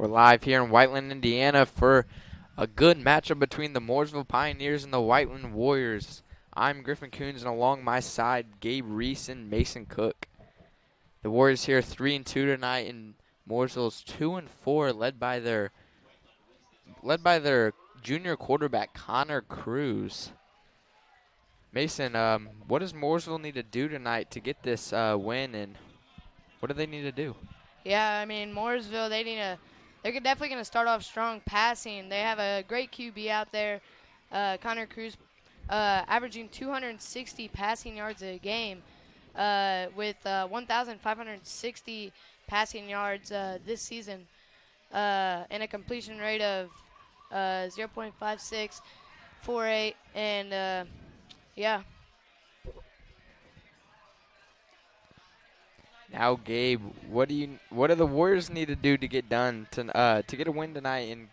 We're live here in Whiteland, Indiana for a good matchup between the Mooresville Pioneers and the Whiteland Warriors. I'm Griffin Kunz, and along my side, Gabe, Rees, and Mason Cook. The Warriors here 3-2 tonight, and Mooresville's 2-4, led by their junior quarterback Connor Cruz. Mason, what does Mooresville need to do tonight to get this win, and what do they need to do? Yeah, I mean, Mooresville, they're definitely going to start off strong passing. They have a great QB out there, Connor Cruz, averaging 260 passing yards a game with 1,560 passing yards this season and a completion rate of 0.5648. And, yeah. Now, Gabe, what do the Warriors need to do to get done to get a win tonight and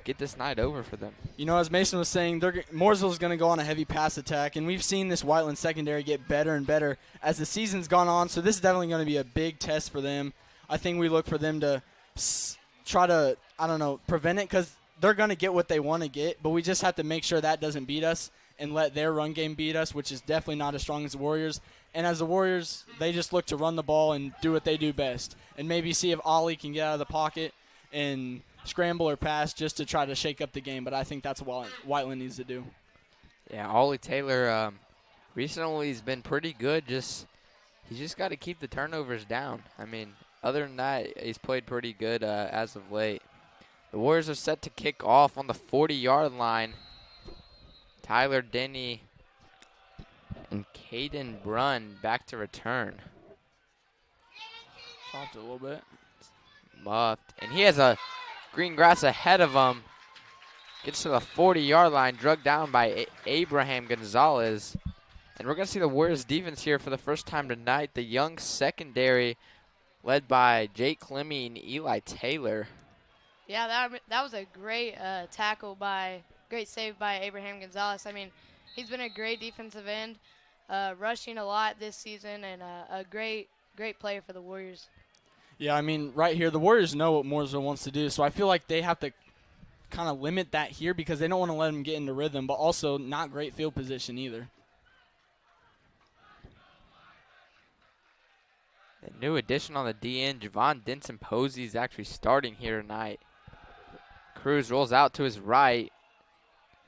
get this night over for them? You know, as Mason was saying, Mooresville's going to go on a heavy pass attack, and we've seen this Whiteland secondary get better and better as the season's gone on, so this is definitely going to be a big test for them. I think we look for them to try to, prevent it, because they're going to get what they want to get, but we just have to make sure that doesn't beat us and let their run game beat us, which is definitely not as strong as the Warriors. And as the Warriors, they just look to run the ball and do what they do best, and maybe see if Ollie can get out of the pocket and scramble or pass just to try to shake up the game. But I think that's what Whiteland needs to do. Yeah, Ollie Taylor recently has been pretty good. He's just got to keep the turnovers down. I mean, other than that, he's played pretty good as of late. The Warriors are set to kick off on the 40-yard line. Tyler Denny and Caden Brunn back to return. Chopped it a little bit. Muffed. And he has a green grass ahead of him. Gets to the 40-yard line, drugged down by Abraham Gonzalez. And we're going to see the Warriors defense here for the first time tonight. The young secondary led by Jake Clemmy and Eli Taylor. Yeah, that was a great great save by Abraham Gonzalez. I mean, he's been a great defensive end, rushing a lot this season, and a great player for the Warriors. Yeah, I mean, right here, the Warriors know what Mooresville wants to do, so I feel like they have to kind of limit that here because they don't want to let them get into rhythm, but also not great field position either. The new addition on the DN, Javon Denson Posey, is actually starting here tonight. Cruz rolls out to his right.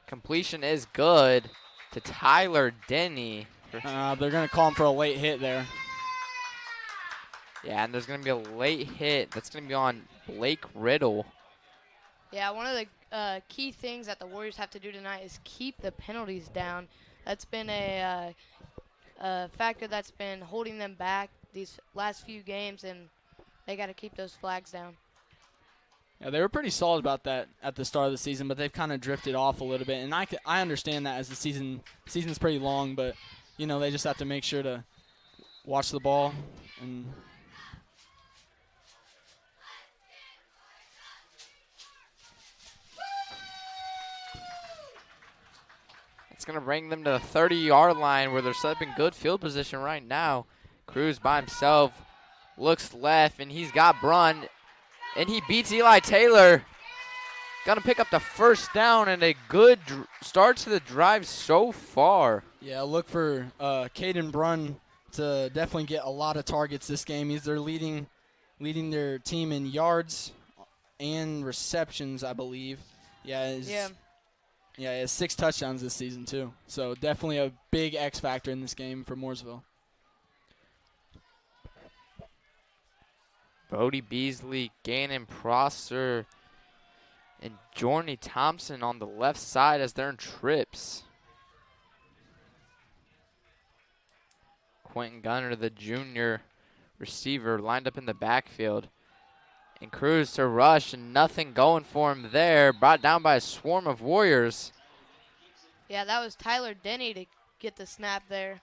Completion is good to Tyler Denny. They're going to call him for a late hit there. Yeah, and there's going to be a late hit. That's going to be on Blake Riddle. Yeah, one of the key things that the Warriors have to do tonight is keep the penalties down. That's been a factor that's been holding them back these last few games, and they got to keep those flags down. Yeah, they were pretty solid about that at the start of the season, but they've kind of drifted off a little bit, and I understand that as the season's pretty long, but you know they just have to make sure to watch the ball and. It's going to bring them to the 30-yard line where they're set up in good field position right now. Cruz by himself looks left, and he's got Brunn, and he beats Eli Taylor. Going to pick up the first down, and a good start to the drive so far. Yeah, look for Caden Brunn to definitely get a lot of targets this game. He's leading their team in yards and receptions, I believe. Yeah, he has 6 touchdowns this season, too. So definitely a big X factor in this game for Mooresville. Bodie Beasley, Gannon Prosser, and Jorney Thompson on the left side as they're in trips. Quentin Gunner, the junior receiver, lined up in the backfield. And Cruz to rush, and nothing going for him there. Brought down by a swarm of Warriors. Yeah, that was Tyler Denny to get the snap there.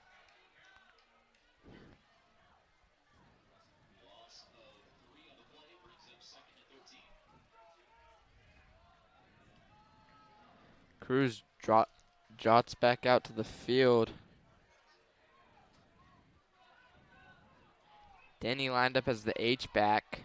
Cruz jots back out to the field. Denny lined up as the H-back.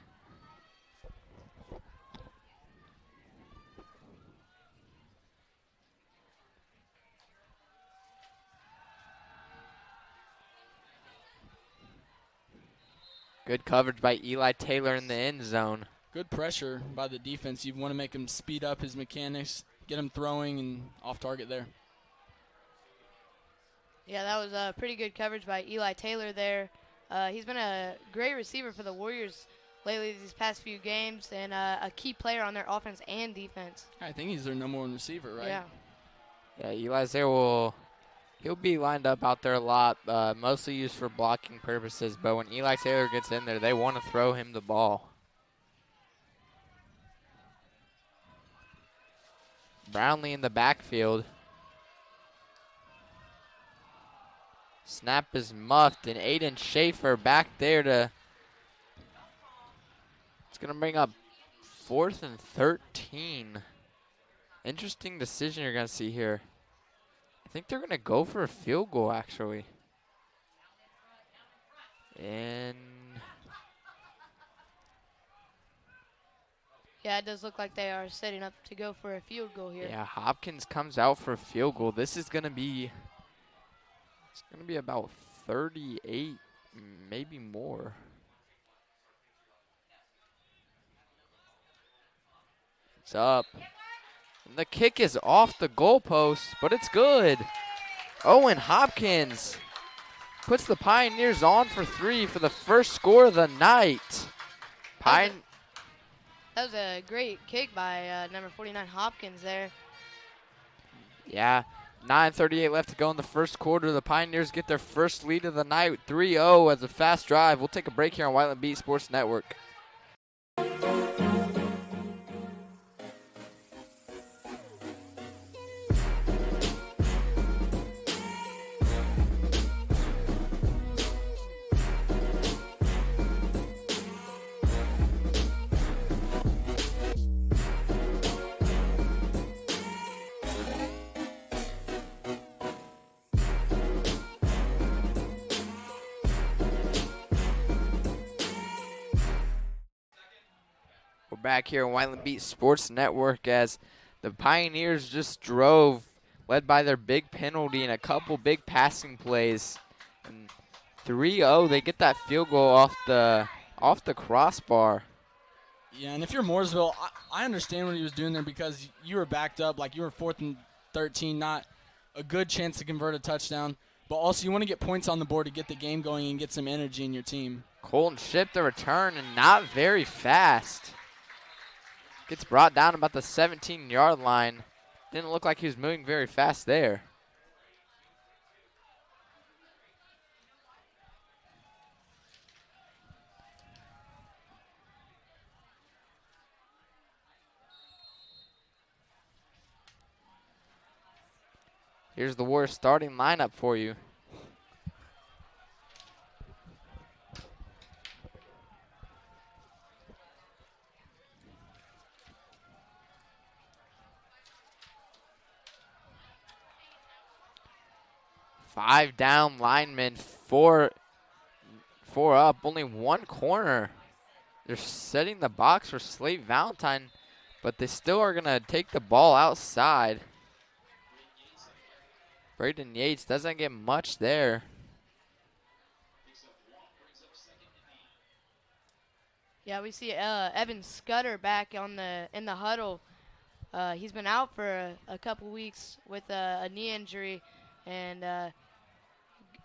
Good coverage by Eli Taylor in the end zone. Good pressure by the defense. You want to make him speed up his mechanics, get him throwing and off target there. Yeah, that was a pretty good coverage by Eli Taylor there. He's been a great receiver for the Warriors lately these past few games, and a key player on their offense and defense. I think he's their number one receiver, right? Yeah. Yeah, Eli's there he'll be lined up out there a lot, mostly used for blocking purposes, but when Eli Taylor gets in there, they want to throw him the ball. Brownlee in the backfield. Snap is muffed, and Aiden Schaefer back there to. It's going to bring up 4th and 13. Interesting decision you're going to see here. I think they're going to go for a field goal, actually. And. Yeah, it does look like they are setting up to go for a field goal here. Yeah, Hopkins comes out for a field goal. This is going to be. It's going to be about 38, maybe more. It's up. And the kick is off the goalpost, but it's good. Owen Hopkins puts the Pioneers on for 3 for the first score of the night. That was a great kick by number 49 Hopkins there. Yeah, 9:38 left to go in the first quarter. The Pioneers get their first lead of the night, 3-0 as a fast drive. We'll take a break here on Whiteland Beat Sports Network. Back here on Whiteland Beat Sports Network as the Pioneers just drove, led by their big penalty and a couple big passing plays. And 3-0, they get that field goal off the crossbar. Yeah, and if you're Mooresville, I understand what he was doing there because you were backed up, like you were 4th and 13, not a good chance to convert a touchdown. But also you want to get points on the board to get the game going and get some energy in your team. Colton shipped the return and not very fast. Gets brought down about the 17-yard line. Didn't look like he was moving very fast there. Here's the Warriors starting lineup for you. Five down linemen, four up, only one corner. They're setting the box for Slate Valentine, but they still are going to take the ball outside. Braden Yates doesn't get much there. Yeah, we see Evan Scudder back in the huddle. He's been out for a couple weeks with a knee injury, and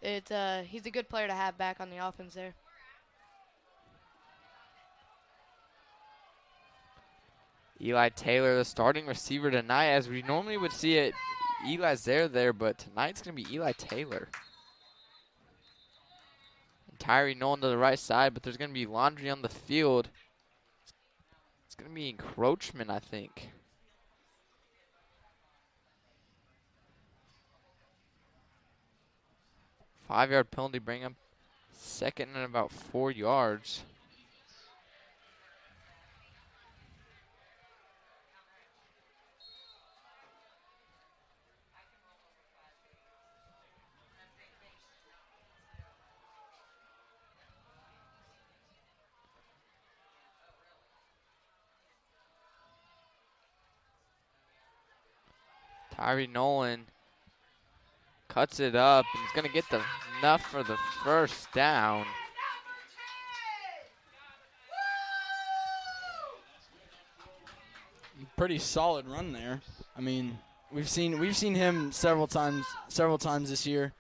he's a good player to have back on the offense there. Eli Taylor, the starting receiver tonight, as we normally would see it. Eli's there, but tonight's going to be Eli Taylor. And Tyree Nolan to the right side, but there's going to be laundry on the field. It's going to be encroachment, I think. Five-yard penalty, bring up second and about 4 yards. Tyree Nolan cuts it up and he's going to get enough for the first down. pretty solid run there. I mean, we've seen him several times this year,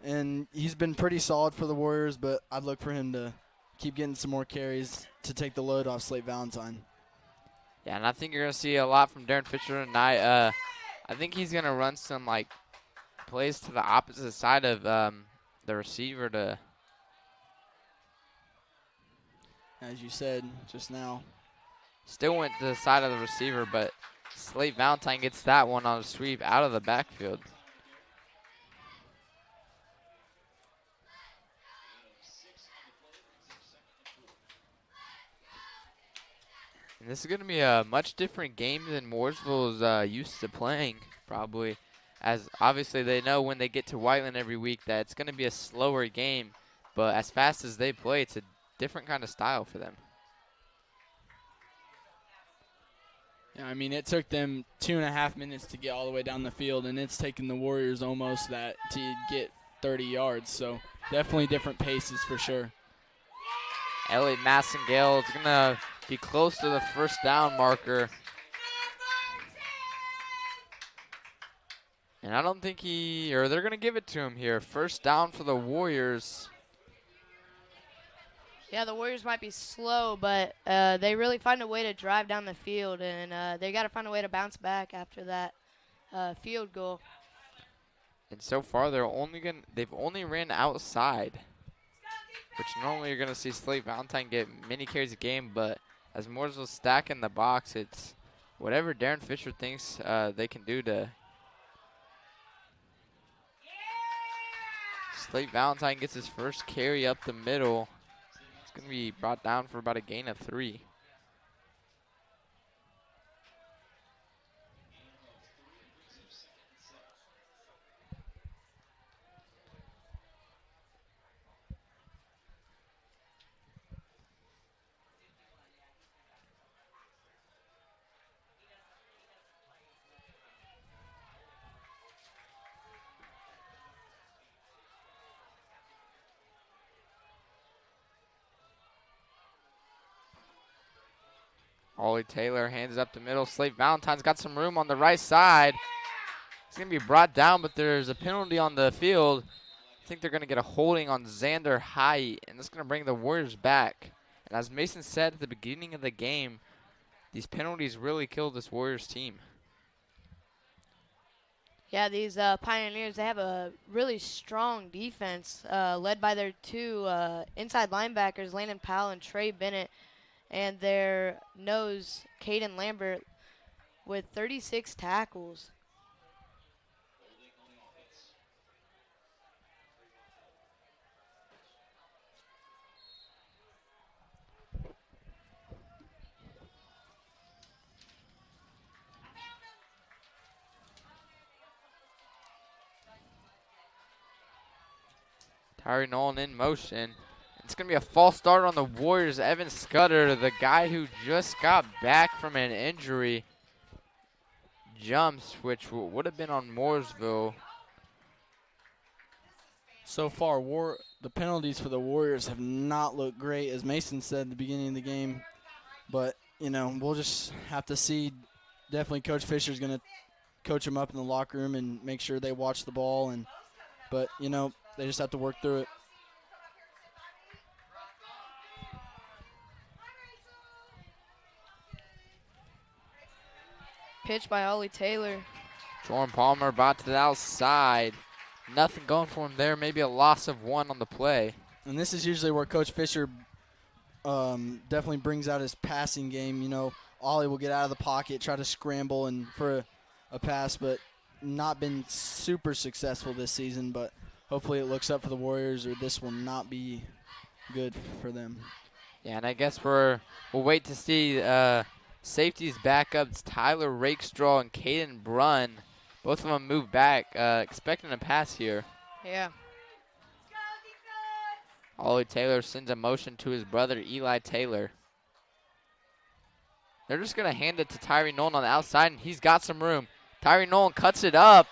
and he's been pretty solid for the Warriors. But I'd look for him to keep getting some more carries to take the load off Slate Valentine. Yeah, and I think you're gonna see a lot from Darren Fisher tonight. I think he's gonna run some plays to the opposite side of the receiver to. As you said just now. Still went to the side of the receiver, but Slate Valentine gets that one on a sweep out of the backfield. And this is going to be a much different game than Mooresville is used to playing, probably. As obviously they know when they get to Whiteland every week that it's going to be a slower game. But as fast as they play, it's a different kind of style for them. Yeah, I mean, it took them 2.5 minutes to get all the way down the field, and it's taken the Warriors almost that to get 30 yards. So definitely different paces for sure. Elliot Massengale is going to be close to the first down marker. And I don't think they're going to give it to him here. First down for the Warriors. Yeah, the Warriors might be slow, but they really find a way to drive down the field, and they got to find a way to bounce back after that field goal. And so far, they've only ran outside, which normally you're going to see Slate Valentine get many carries a game, but as Mooresville stack in the box, it's whatever Darren Fisher thinks they can do to. Slate Valentine gets his first carry up the middle. It's going to be brought down for about a gain of 3. Ollie Taylor hands it up the middle. Slate Valentine's got some room on the right side. It's going to be brought down, but there's a penalty on the field. I think they're going to get a holding on Xander High, and that's going to bring the Warriors back. And as Mason said at the beginning of the game, these penalties really killed this Warriors team. Yeah, these Pioneers, they have a really strong defense led by their two inside linebackers, Landon Powell and Trey Bennett, and their nose, Caden Lambert, with 36 tackles. Tyree Nolan in motion. It's going to be a false start on the Warriors. Evan Scudder, the guy who just got back from an injury, jumps, which would have been on Mooresville. So far, the penalties for the Warriors have not looked great, as Mason said at the beginning of the game. But, we'll just have to see. Definitely Coach Fisher's going to coach them up in the locker room and make sure they watch the ball. But they just have to work through it. Pitch by Ollie Taylor. Jordan Palmer brought to the outside. Nothing going for him there. Maybe a loss of 1 on the play. And this is usually where Coach Fisher definitely brings out his passing game. Ollie will get out of the pocket, try to scramble and for a pass, but not been super successful this season. But hopefully it looks up for the Warriors, or this will not be good for them. Yeah, and I guess we'll wait to see safeties backups Tyler Rakestraw and Caden Brunn. Both of them move back, expecting a pass here. Yeah. Ollie Taylor sends a motion to his brother Eli Taylor. They're just going to hand it to Tyree Nolan on the outside, and he's got some room. Tyree Nolan cuts it up.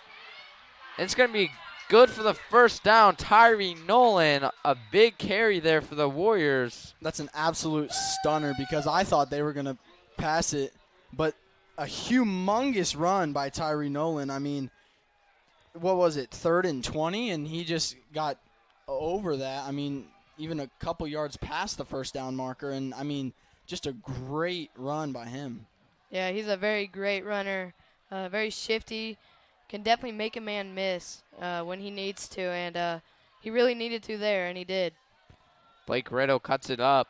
And it's going to be good for the first down. Tyree Nolan, a big carry there for the Warriors. That's an absolute stunner, because I thought they were going to pass it, but a humongous run by Tyree Nolan. I mean, what was it, 3rd and 20, and he just got over that. I mean, even a couple yards past the first down marker, and I mean, just a great run by him. Yeah, he's a very great runner, very shifty, can definitely make a man miss when he needs to, and he really needed to there, and he did. Blake Riddle cuts it up.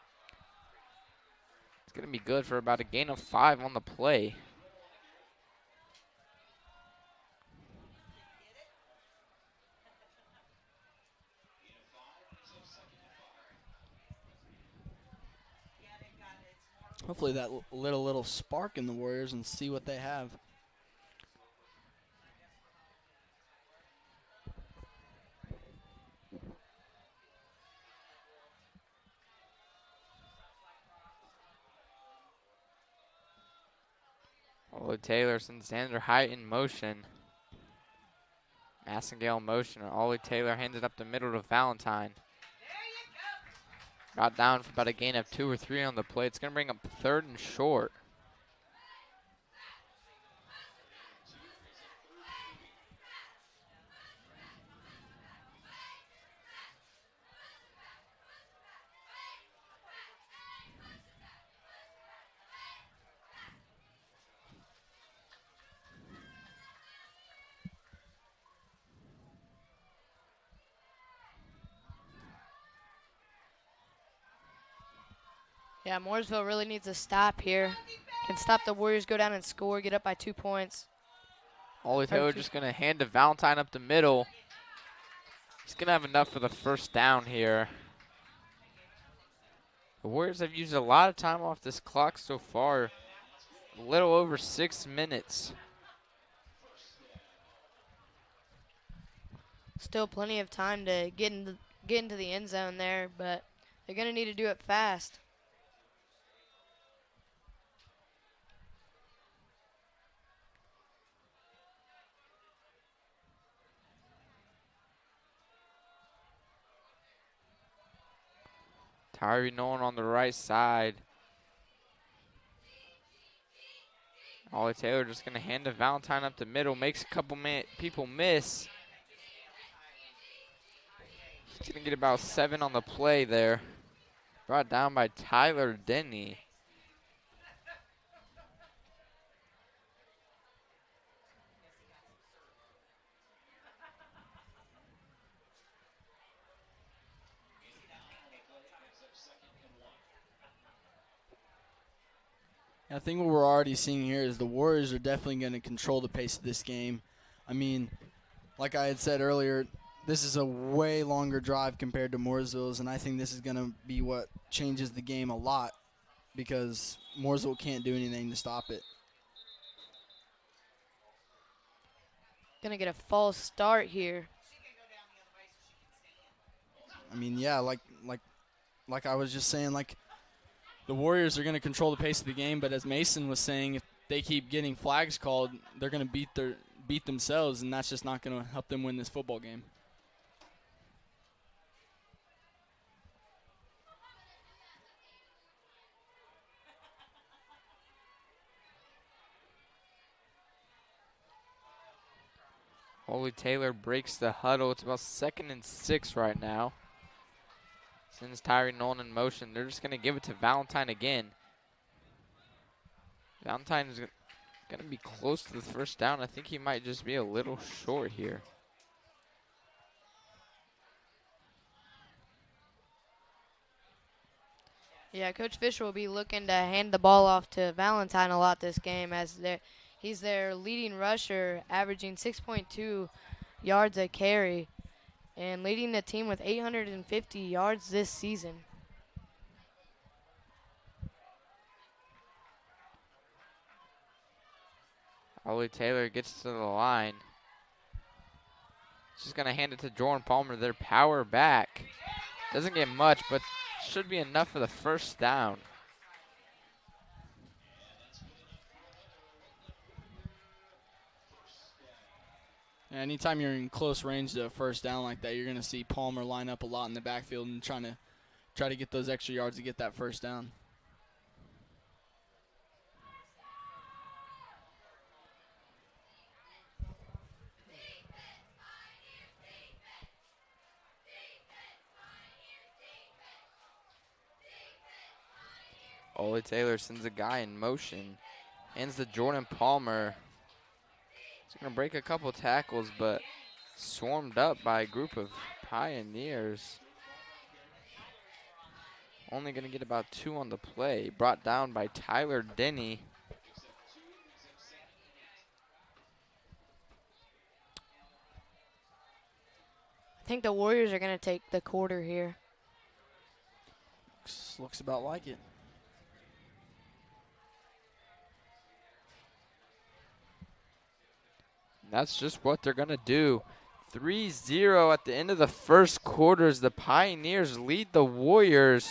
It's going to be good for about a gain of 5 on the play. Hopefully that little spark in the Warriors and see what they have. Taylor sends Xander Height in motion. Massengale in motion. Ollie Taylor hands it up the middle to Valentine. Got down for about a gain of 2 or 3 on the play. It's going to bring up 3rd and short. Yeah, Mooresville really needs a stop here. Can stop the Warriors, go down and score, get up by 2 points. Ollie Taylor just going to hand to Valentine up the middle. He's going to have enough for the first down here. The Warriors have used a lot of time off this clock so far. A little over 6 minutes. Still plenty of time to get into the end zone there, but they're going to need to do it fast. Tyree Nolan on the right side. Ollie Taylor just going to hand to Valentine up the middle. Makes a couple people miss. He's going to get about 7 on the play there. Brought down by Tyler Denny. I think what we're already seeing here is the Warriors are definitely going to control the pace of this game. I mean, like I had said earlier, this is a way longer drive compared to Mooresville's, and I think this is going to be what changes the game a lot because Mooresville can't do anything to stop it. Going to get a false start here. I mean, yeah, like I was just saying, like, the Warriors are going to control the pace of the game, but as Mason was saying, if they keep getting flags called, they're going to beat themselves, and that's just not going to help them win this football game. Ollie Taylor breaks the huddle. It's about 2nd and 6 right now. Sends Tyree Nolan in motion. They're just going to give it to Valentine again. Valentine is going to be close to the first down. I think he might just be a little short here. Yeah, Coach Fisher will be looking to hand the ball off to Valentine a lot this game as he's their leading rusher, averaging 6.2 yards a carry and leading the team with 850 yards this season. Ollie Taylor gets to the line. She's going to hand it to Jordan Palmer, their power back. Doesn't get much, but should be enough for the first down. Anytime you're in close range to a first down like that, you're going to see Palmer line up a lot in the backfield and try to get those extra yards to get that first down. Ollie Taylor sends a guy in motion. Hands to Jordan Palmer. He's going to break a couple tackles, but swarmed up by a group of Pioneers. Only going to get about 2 on the play. Brought down by Tyler Denny. I think the Warriors are going to take the quarter here. Looks about like it. That's just what they're going to do. 3-0 at the end of the first quarter as the Pioneers lead the Warriors.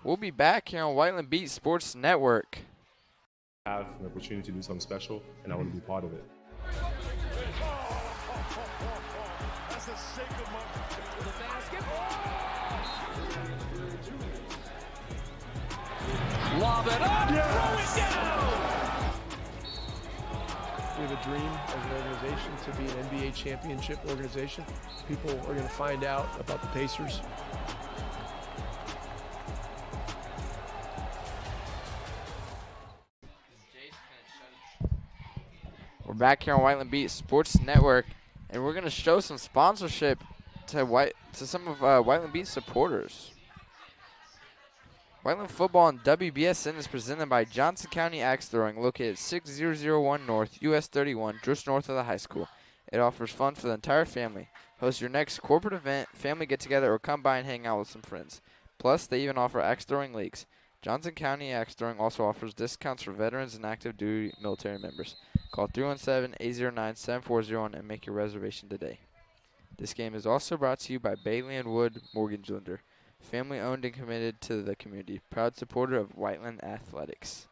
We'll be back here on Whiteland Beat Sports Network. Have an opportunity to do something special, and I want to be part of it. That's a sacred moment for the basketball. Lob it up, throw it down. We have a dream as an organization to be an NBA championship organization. People are going to find out about the Pacers. We're back here on Whiteland Beat Sports Network, and we're going to show some sponsorship to some of Whiteland Beat supporters. Whiteland Football and WBSN is presented by Johnson County Axe Throwing, located 6001 North, US 31, just north of the high school. It offers fun for the entire family. Host your next corporate event, family get-together, or come by and hang out with some friends. Plus, they even offer axe throwing leagues. Johnson County Axe Throwing also offers discounts for veterans and active duty military members. Call 317-809-7401 and make your reservation today. This game is also brought to you by Bailey and Wood Mortgage Lender, family owned and committed to the community, proud supporter of Whiteland Athletics.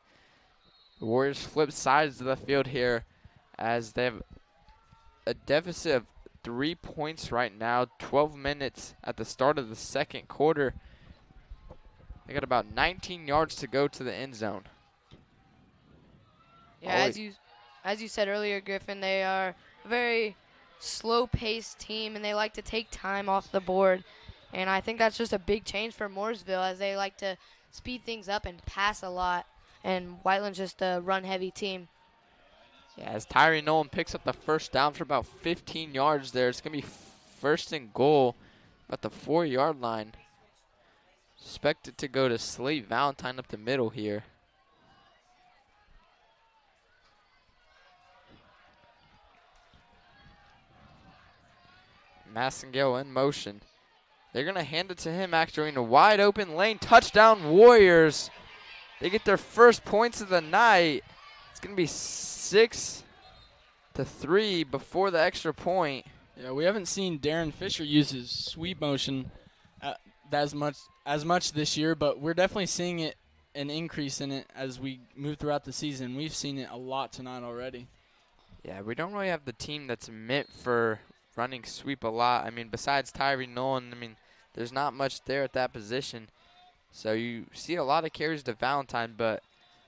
The Warriors flip sides of the field here as they have a deficit of 3 points right now, 12 minutes at the start of the second quarter. They got about 19 yards to go to the end zone. Yeah, as you said earlier, Griffin, they are a very slow-paced team, and they like to take time off the board. And I think that's just a big change for Mooresville, as they like to speed things up and pass a lot. And Whiteland's just a run-heavy team. Yeah, as Tyree Nolan picks up the first down for about 15 yards there. It's going to be first and goal at the 4-yard line. Expected to go to Slate Valentine up the middle here. Massengale in motion. They're going to hand it to him actually in a wide open lane. Touchdown Warriors. They get their first points of the night. It's going to be 6-3 before the extra point. Yeah, we haven't seen Darren Fisher use his sweep motion as much this year, but we're definitely seeing an increase in it as we move throughout the season. We've seen it a lot tonight already. Yeah, we don't really have the team that's meant for running sweep a lot. I mean, besides Tyree Nolan, I mean, there's not much there at that position. So you see a lot of carries to Valentine, but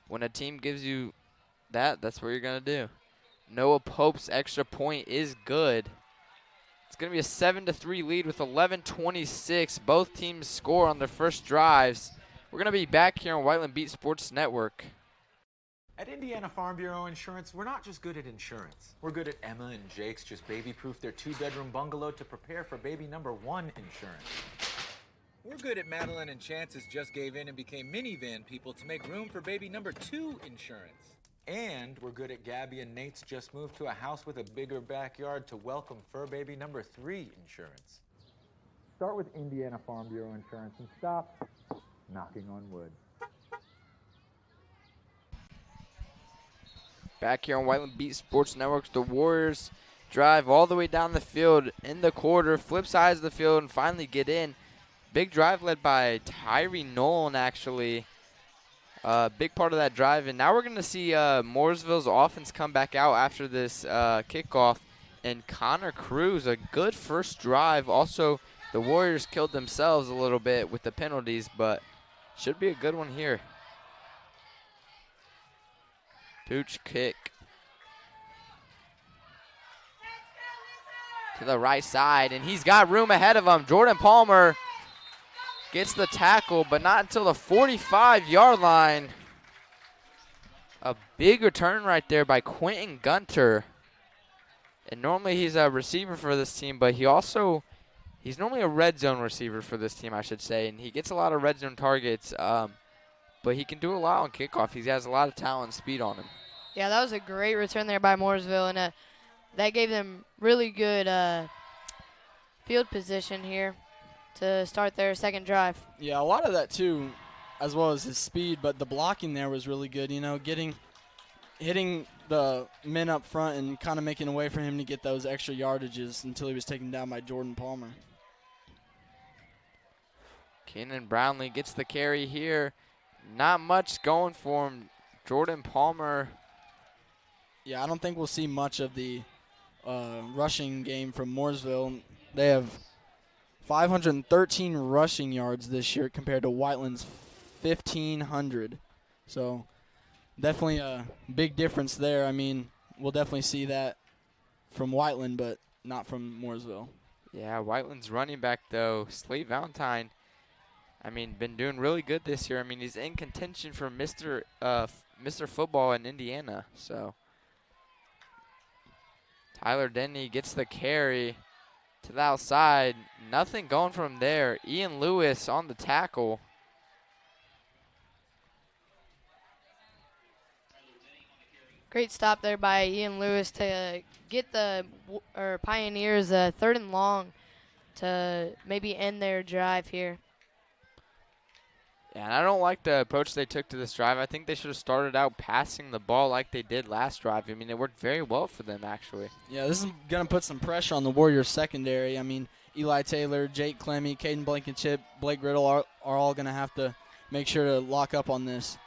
when a team gives you that's what you're going to do. Noah Pope's extra point is good. It's going to be a 7-3 lead with 11:26. Both teams score on their first drives. We're going to be back here on Whiteland Beat Sports Network. At Indiana Farm Bureau Insurance, we're not just good at insurance. We're good at Emma and Jake's just baby-proof their 2-bedroom bungalow to prepare for baby number 1 insurance. We're good at Madeline and Chance's just gave in and became minivan people to make room for baby number 2 insurance. And we're good at Gabby and Nate's just moved to a house with a bigger backyard to welcome fur baby number 3 insurance. Start with Indiana Farm Bureau Insurance and stop knocking on wood. Back here on Whiteland Beat Sports Network, the Warriors drive all the way down the field in the quarter, flip sides of the field, and finally get in. Big drive led by Tyree Nolan, actually. Big part of that drive. And now we're going to see Mooresville's offense come back out after this kickoff. And Connor Cruz, a good first drive. Also, the Warriors killed themselves a little bit with the penalties, but should be a good one here. Pooch kick to the right side, and he's got room ahead of him. Jordan Palmer gets the tackle, but not until the 45-yard line. A big return right there by Quentin Gunter. And normally he's a receiver for this team, but he's normally a red zone receiver for this team, I should say. And he gets a lot of red zone targets, but he can do a lot on kickoff. He has a lot of talent and speed on him. Yeah, that was a great return there by Mooresville, and that gave them really good field position here to start their second drive. Yeah, a lot of that too, as well as his speed, but the blocking there was really good. Hitting the men up front and kind of making a way for him to get those extra yardages until he was taken down by Jordan Palmer. Kenan Brownlee gets the carry here. Not much going for him. Jordan Palmer. Yeah, I don't think we'll see much of the rushing game from Mooresville. They have 513 rushing yards this year compared to Whiteland's 1,500. So definitely a big difference there. I mean, we'll definitely see that from Whiteland, but not from Mooresville. Yeah, Whiteland's running back, though, Slade Valentine, been doing really good this year. He's in contention for Mr. Football in Indiana. So Tyler Denny gets the carry to the outside. Nothing going from there. Ian Lewis on the tackle. Great stop there by Ian Lewis to get the Pioneers 3rd and long to maybe end their drive here. Yeah, and I don't like the approach they took to this drive. I think they should have started out passing the ball like they did last drive. It worked very well for them, actually. Yeah, this is going to put some pressure on the Warriors secondary. Eli Taylor, Jake Clemmy, Caden Blankenship, Blake Riddle are all going to have to make sure to lock up on this.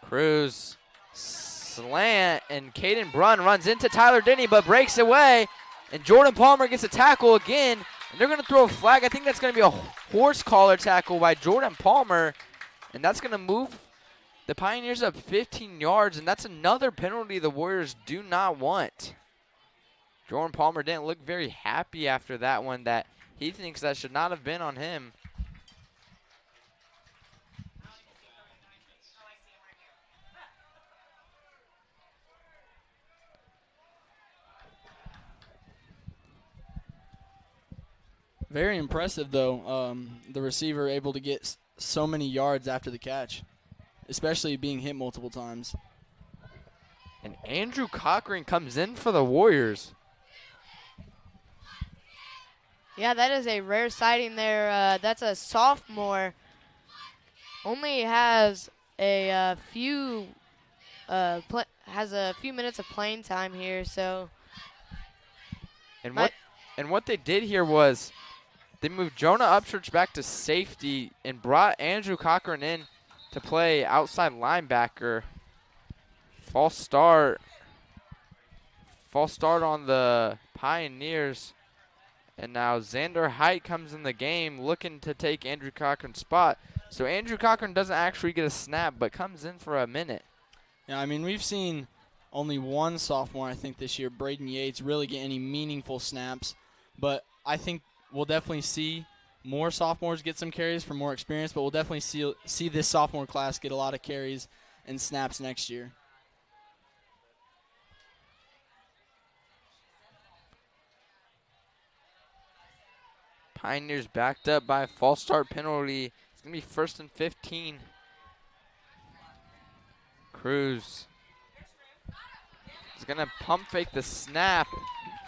Cruz slant, and Caden Brunn runs into Tyler Denny but breaks away, and Jordan Palmer gets a tackle again, and they're going to throw a flag. I think that's going to be a horse collar tackle by Jordan Palmer, and that's going to move the Pioneers up 15 yards, and that's another penalty the Warriors do not want. Jordan Palmer didn't look very happy after that one, that he thinks that should not have been on him. Very impressive, though, the receiver able to get so many yards after the catch, especially being hit multiple times. And Andrew Cochran comes in for the Warriors. Yeah, that is a rare sighting there. That's a sophomore. Only has a few minutes of playing time here, so. And what they did here was they moved Jonah Upchurch back to safety and brought Andrew Cochran in to play outside linebacker. False start on the Pioneers. And now Xander Height comes in the game looking to take Andrew Cochran's spot. So Andrew Cochran doesn't actually get a snap but comes in for a minute. Yeah, we've seen only one sophomore, I think, this year, Braden Yates, really get any meaningful snaps. But I think we'll definitely see more sophomores get some carries for more experience, but we'll definitely see this sophomore class get a lot of carries and snaps next year. Pioneers backed up by a false start penalty. It's going to be 1st and 15. Cruz is going to pump fake the snap.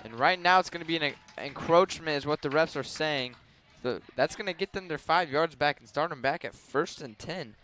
And right now it's going to be an encroachment is what the refs are saying. So that's going to get them their 5 yards back and start them back at 1st and 10.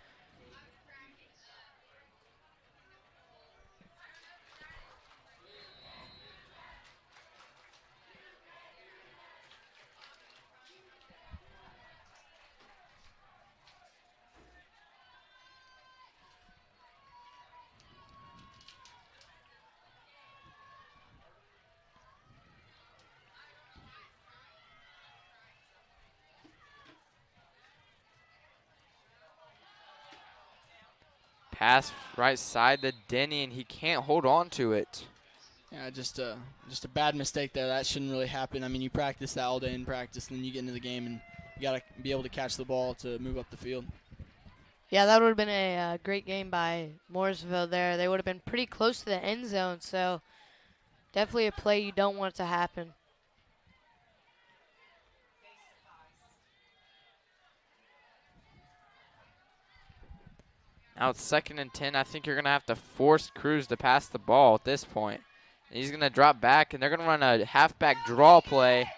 Pass right side to Denny, and he can't hold on to it. Yeah, just a bad mistake there. That shouldn't really happen. You practice that all day in practice, and then you get into the game and You got to be able to catch the ball to move up the field. Yeah, that would have been a great game by Mooresville there. They would have been pretty close to the end zone, so definitely a play you don't want to happen. Now it's 2nd and 10. I think you're going to have to force Cruz to pass the ball at this point. And he's going to drop back, and they're going to run a halfback draw play.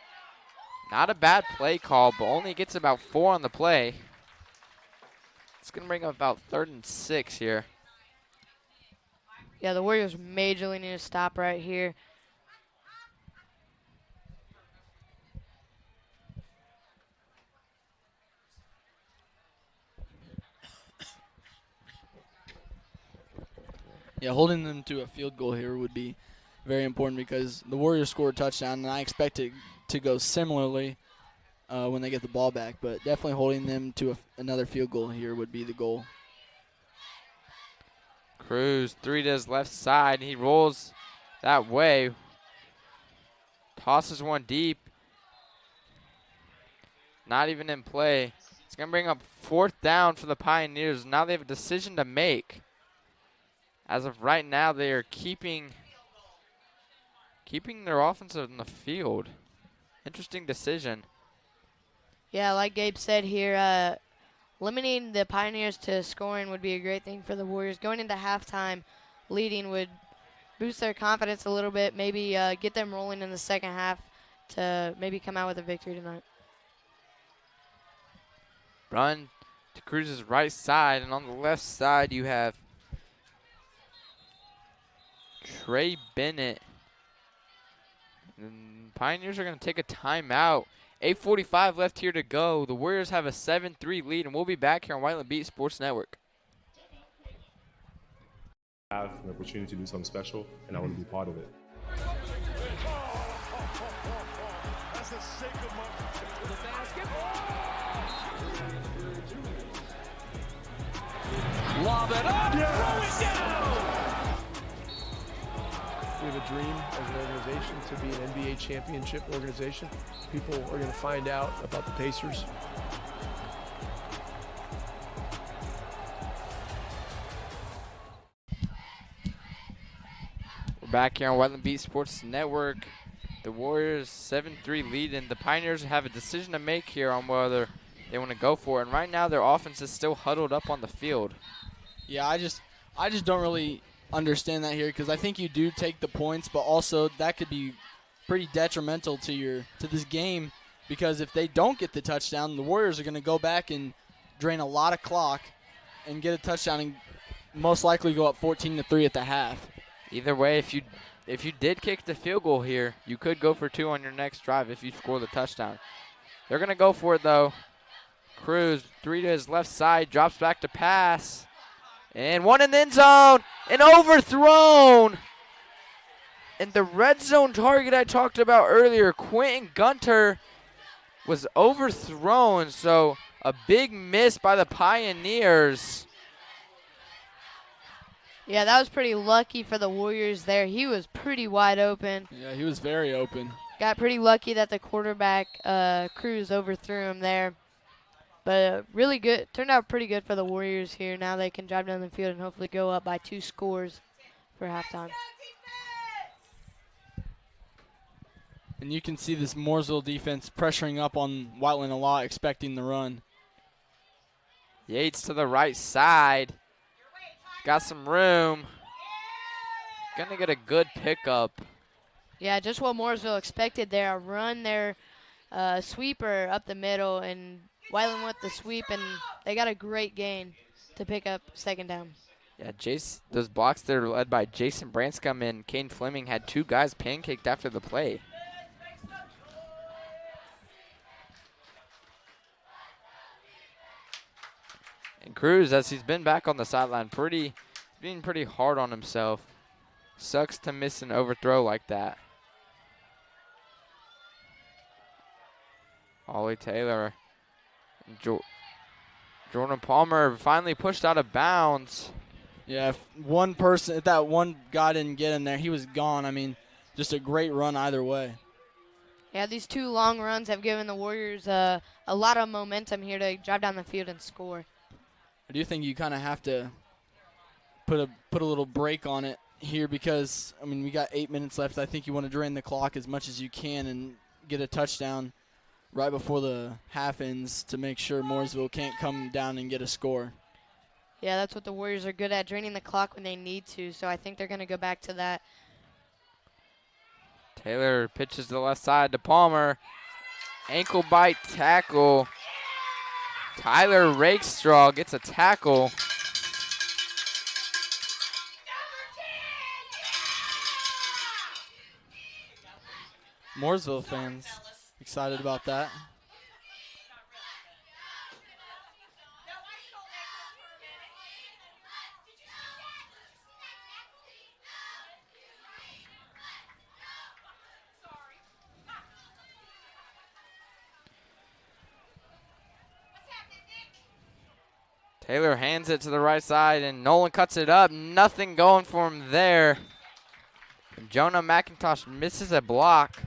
Not a bad play call, but only gets about 4 on the play. It's going to bring up about 3rd and 6 here. Yeah, the Warriors majorly need to stop right here. Yeah, holding them to a field goal here would be very important because the Warriors scored a touchdown, and I expect it to go similarly when they get the ball back. But definitely holding them to another field goal here would be the goal. Cruz, 3 to his left side. He rolls that way. Tosses one deep. Not even in play. It's going to bring up 4th down for the Pioneers. Now they have a decision to make. As of right now, they are keeping their offensive in the field. Interesting decision. Yeah, like Gabe said here, limiting the Pioneers to scoring would be a great thing for the Warriors. Going into halftime, leading would boost their confidence a little bit, maybe get them rolling in the second half to maybe come out with a victory tonight. Run to Cruz's right side, and on the left side you have Trey Bennett. And Pioneers are going to take a timeout. 8:45 left here to go. The Warriors have a 7-3 lead, and we'll be back here on Whiteland Beat Sports Network. Have an opportunity to do something special, and I want to be part of it. That's a sacred moment. The basketball. Lob it up, throw it down! We have a dream as an organization to be an NBA championship organization. People are going to find out about the Pacers. We're back here on Whiteland Beat Sports Network. The Warriors 7-3 lead, and the Pioneers have a decision to make here on whether they want to go for it. And right now their offense is still huddled up on the field. Yeah, I just don't really understand that here because I think you do take the points, but also that could be pretty detrimental to this game because if they don't get the touchdown, the Warriors are going to go back and drain a lot of clock and get a touchdown and most likely go up 14-3 at the half. Either way, if you did kick the field goal here, you could go for 2 on your next drive if you score the touchdown. They're going to go for it, though. Cruz, 3 to his left side, drops back to pass. And 1 in the end zone, and overthrown. And the red zone target I talked about earlier, Quentin Gunter, was overthrown. So a big miss by the Pioneers. Yeah, that was pretty lucky for the Warriors there. He was pretty wide open. Yeah, he was very open. Got pretty lucky that the quarterback, Cruz, overthrew him there. But really good. Turned out pretty good for the Warriors here. Now they can drive down the field and hopefully go up by 2 scores for halftime. And you can see this Mooresville defense pressuring up on Whiteland a lot, expecting the run. Yates to the right side. Got some room. Gonna get a good pickup. Yeah, just what Mooresville expected there. A run there, sweeper up the middle, and Whiteland with the sweep, and they got a great gain to pick up 2nd down. Yeah, those blocks there led by Jason Branscombe and Kane Fleming had 2 guys pancaked after the play. And Cruz, as he's been back on the sideline, being pretty hard on himself. Sucks to miss an overthrow like that. Ollie Taylor. Jordan Palmer finally pushed out of bounds. Yeah, if that one guy didn't get in there, he was gone. I mean, just a great run either way. Yeah, these two long runs have given the Warriors a lot of momentum here to drive down the field and score. I do think you kind of have to put a little break on it here because, I mean, we got 8 minutes left. I think you want to drain the clock as much as you can and get a touchdown right before the half ends to make sure Mooresville can't come down and get a score. Yeah, that's what the Warriors are good at, draining the clock when they need to, so I think they're going to go back to that. Taylor pitches to the left side to Palmer. Ankle bite tackle. Tyler Rakestraw gets a tackle. Mooresville fans excited about that. Taylor hands it to the right side, and Nolan cuts it up. Nothing going for him there. And Jonah McIntosh misses a block.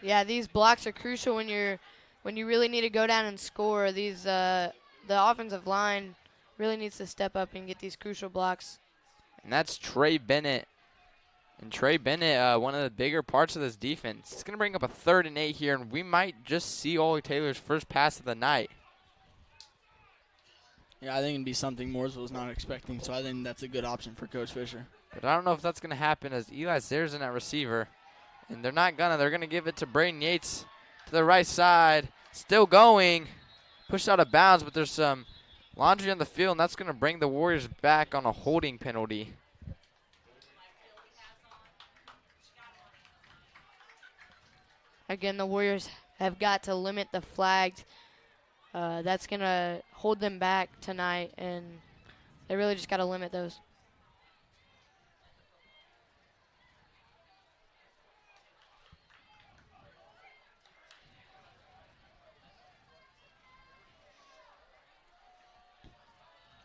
Yeah, these blocks are crucial when you really need to go down and score. These the offensive line really needs to step up and get these crucial blocks. And that's Trey Bennett. And Trey Bennett, one of the bigger parts of this defense. It's going to bring up a 3rd and 8 here, and we might just see Ollie Taylor's first pass of the night. Yeah, I think it'd be something Mooresville's not expecting, so I think that's a good option for Coach Fisher. But I don't know if that's going to happen as Eli Zare's in at receiver. And they're not gonna. They're going to give it to Braden Yates to the right side. Still going. Pushed out of bounds, but there's some laundry on the field, and that's going to bring the Warriors back on a holding penalty. Again, the Warriors have got to limit the flags. That's going to hold them back tonight, and they really just got to limit those.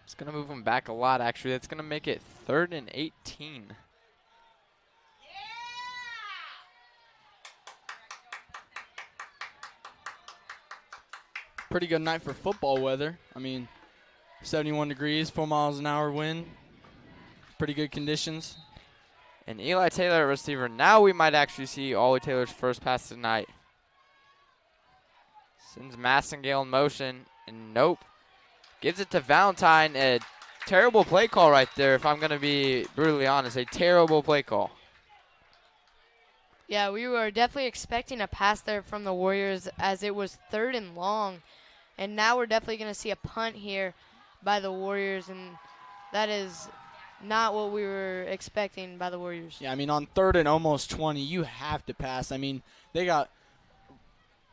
It's going to move them back a lot, actually. That's going to make it 3rd and 18. Pretty good night for football weather. I mean, 71 degrees, 4 miles an hour wind. Pretty good conditions. And Eli Taylor at receiver. Now we might actually see Ollie Taylor's first pass tonight. Sends Massengale in motion, and nope. Gives it to Valentine. A terrible play call right there, if I'm going to be brutally honest. A terrible play call. Yeah, we were definitely expecting a pass there from the Warriors as it was 3rd and long. And now we're definitely going to see a punt here by the Warriors, and that is not what we were expecting by the Warriors. Yeah, I mean, on 3rd and almost 20, you have to pass. I mean, they got,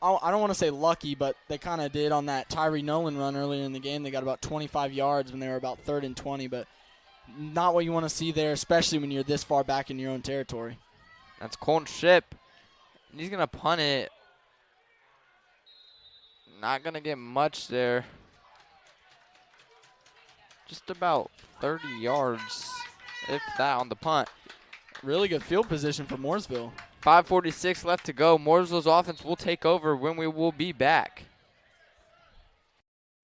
I don't want to say lucky, but they kind of did on that Tyree Nolan run earlier in the game. They got about 25 yards when they were about 3rd and 20, but not what you want to see there, especially when you're this far back in your own territory. That's Colton Ship. And he's going to punt it. Not going to get much there. Just about 30 yards, if that, on the punt. Really good field position for Mooresville. 5:46 left to go. Mooresville's offense will take over when we will be back.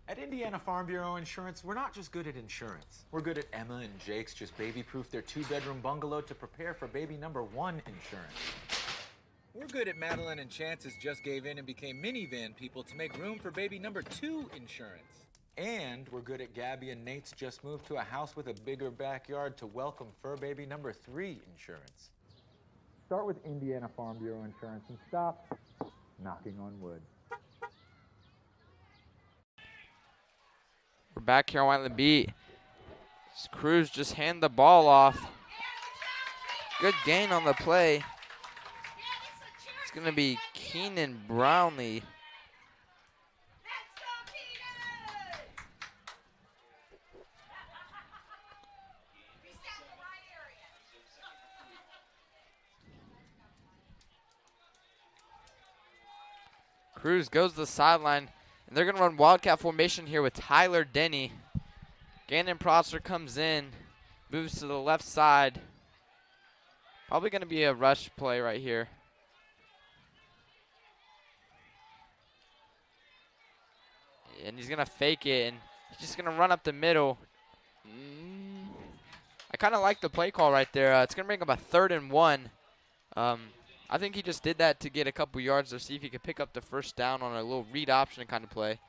At Indiana Farm Bureau Insurance, we're not just good at insurance. We're good at Emma and Jake's just baby-proof their 2-bedroom bungalow to prepare for baby number 1 insurance. We're good at Madeline and Chance's just gave in and became minivan people to make room for baby number 2 insurance. And we're good at Gabby and Nate's just moved to a house with a bigger backyard to welcome fur baby number 3 insurance. Start with Indiana Farm Bureau Insurance and stop knocking on wood. We're back here on Whiteland Beat. Cruz just hand the ball off. Good gain on the play. It's going to be Keenan Brownlee. Cruz goes to the sideline, and they're going to run Wildcat formation here with Tyler Denny. Gannon Prosser comes in, moves to the left side. Probably going to be a rush play right here. And he's going to fake it, and he's just going to run up the middle. I kind of like the play call right there. It's going to bring up a 3rd and 1. I think he just did that to get a couple yards to see if he could pick up the first down on a little read option kind of play.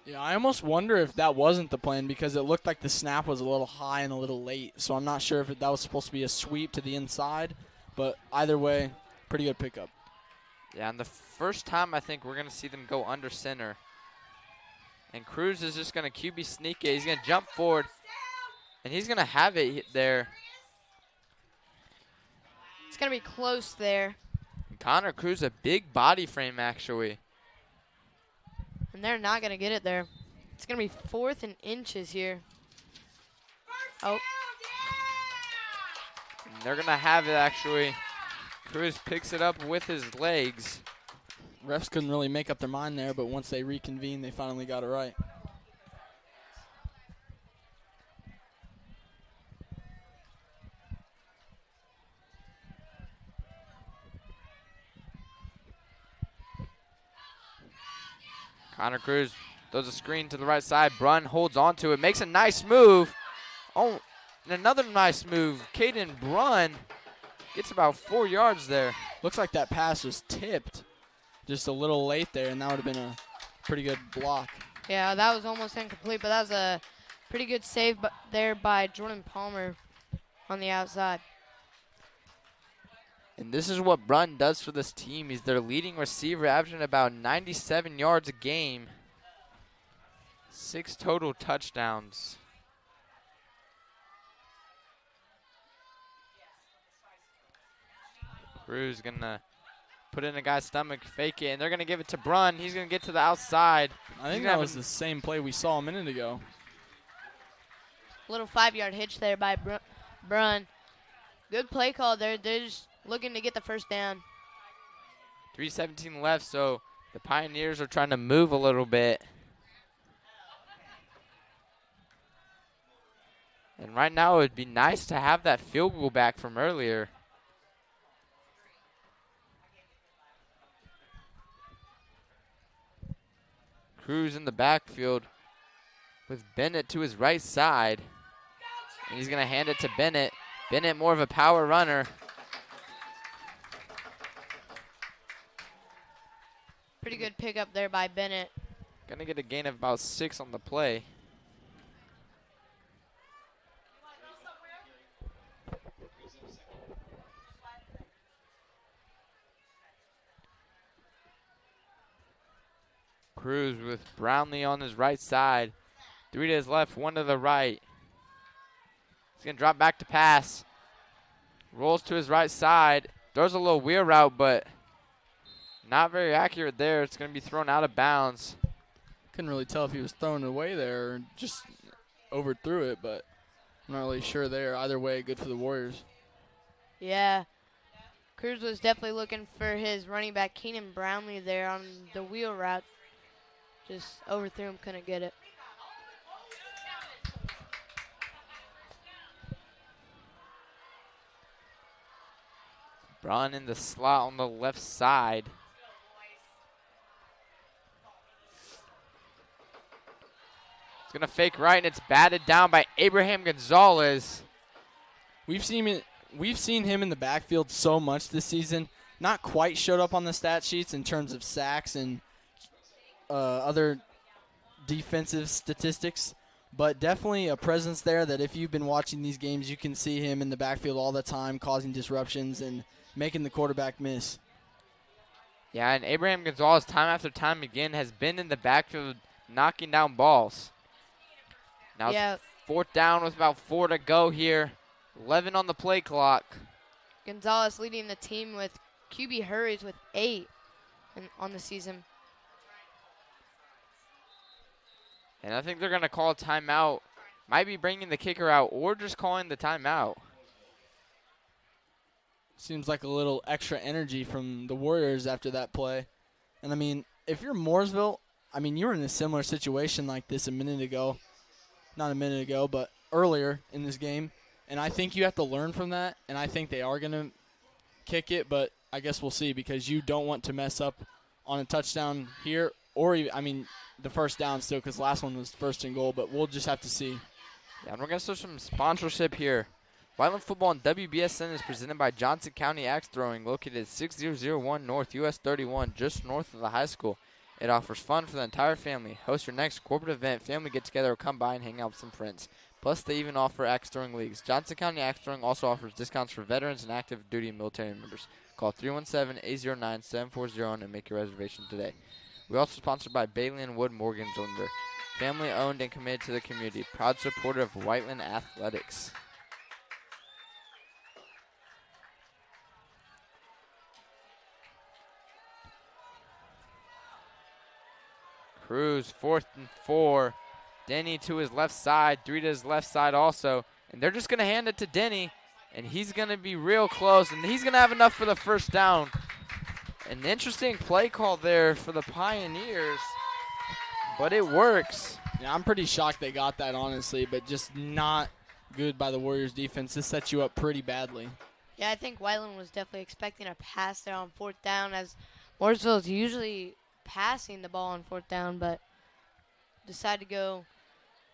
Yeah, I almost wonder if that wasn't the plan because it looked like the snap was a little high and a little late. So I'm not sure if that was supposed to be a sweep to the inside. But either way, pretty good pickup. Yeah, and the first time I think we're going to see them go under center. And Cruz is just going to QB sneak it. He's going to jump forward. And he's going to have it there. It's going to be close there. And Connor Cruz, a big body frame actually. And they're not going to get it there. It's going to be 4th and inches here. Oh. And they're going to have it actually. Cruz picks it up with his legs. Refs couldn't really make up their mind there, but once they reconvened, they finally got it right. Connor Cruz throws a screen to the right side. Brunn holds on to it, makes a nice move. Oh, and another nice move. Caden Brunn gets about 4 yards there. Looks like that pass was tipped just a little late there, and that would have been a pretty good block. Yeah, that was almost incomplete, but that was a pretty good save there by Jordan Palmer on the outside. And this is what Brunn does for this team. He's their leading receiver, averaging about 97 yards a game. 6 total touchdowns. Cruz gonna put it in a guy's stomach, fake it, and they're gonna give it to Brunn. He's gonna get to the outside. I think that was the same play we saw a minute ago. Little 5-yard hitch there by Brunn. Good play call there. They're just looking to get the first down. 3:17 left, so the Pioneers are trying to move a little bit. And right now it would be nice to have that field goal back from earlier. Cruz in the backfield with Bennett to his right side. And he's going to hand it to Bennett. Bennett more of a power runner. Pretty good pickup there by Bennett. Going to get a gain of about 6 on the play. Cruz with Brownlee on his right side. 3 to his left, 1 to the right. He's going to drop back to pass. Rolls to his right side. Throws a little wheel route, but not very accurate there. It's going to be thrown out of bounds. Couldn't really tell if he was throwing it away there or just overthrew it, but I'm not really sure there. Either way, good for the Warriors. Yeah. Cruz was definitely looking for his running back, Keenan Brownlee, there on the wheel route. Just overthrew him, couldn't get it. Brunn in the slot on the left side. It's going to fake right, and it's batted down by Abraham Gonzalez. We've seen him in the backfield so much this season. Not quite showed up on the stat sheets in terms of sacks and other defensive statistics, but definitely a presence there that if you've been watching these games, you can see him in the backfield all the time, causing disruptions and making the quarterback miss. Yeah, and Abraham Gonzalez, time after time again, has been in the backfield knocking down balls. Now it's 4th down with about 4 to go here. 11 on the play clock. Gonzalez leading the team with QB hurries with 8 on the season. And I think they're going to call a timeout. Might be bringing the kicker out or just calling the timeout. Seems like a little extra energy from the Warriors after that play. And, I mean, if you're Mooresville, I mean, you were in a similar situation like this a minute ago. Not a minute ago, but earlier in this game. And I think you have to learn from that, and I think they are going to kick it, but I guess we'll see because you don't want to mess up on a touchdown here or even, the first down still because last one was first and goal, but we'll just have to see. Yeah, and we're going to start some sponsorship here. Whiteland Football and WBSN is presented by Johnson County Axe Throwing, located at 6001 North US 31, just north of the high school. It offers fun for the entire family. Host your next corporate event, family get-together, or come by and hang out with some friends. Plus, they even offer axe throwing leagues. Johnson County Axe Throwing also offers discounts for veterans and active duty military members. Call 317-809-7401 and make your reservation today. We're also sponsored by Bailey & Wood Mortgage Lender. Family owned and committed to the community. Proud supporter of Whiteland Athletics. Cruz, 4th and 4. Denny to his left side, 3 to his left side also. And they're just going to hand it to Denny. And he's going to be real close. And he's going to have enough for the first down. An interesting play call there for the Pioneers. But it works. Yeah, I'm pretty shocked they got that, honestly, but just not good by the Warriors defense. This sets you up pretty badly. Yeah, I think Whiteland was definitely expecting a pass there on 4th down, as Mooresville is usually passing the ball on 4th down, but decided to go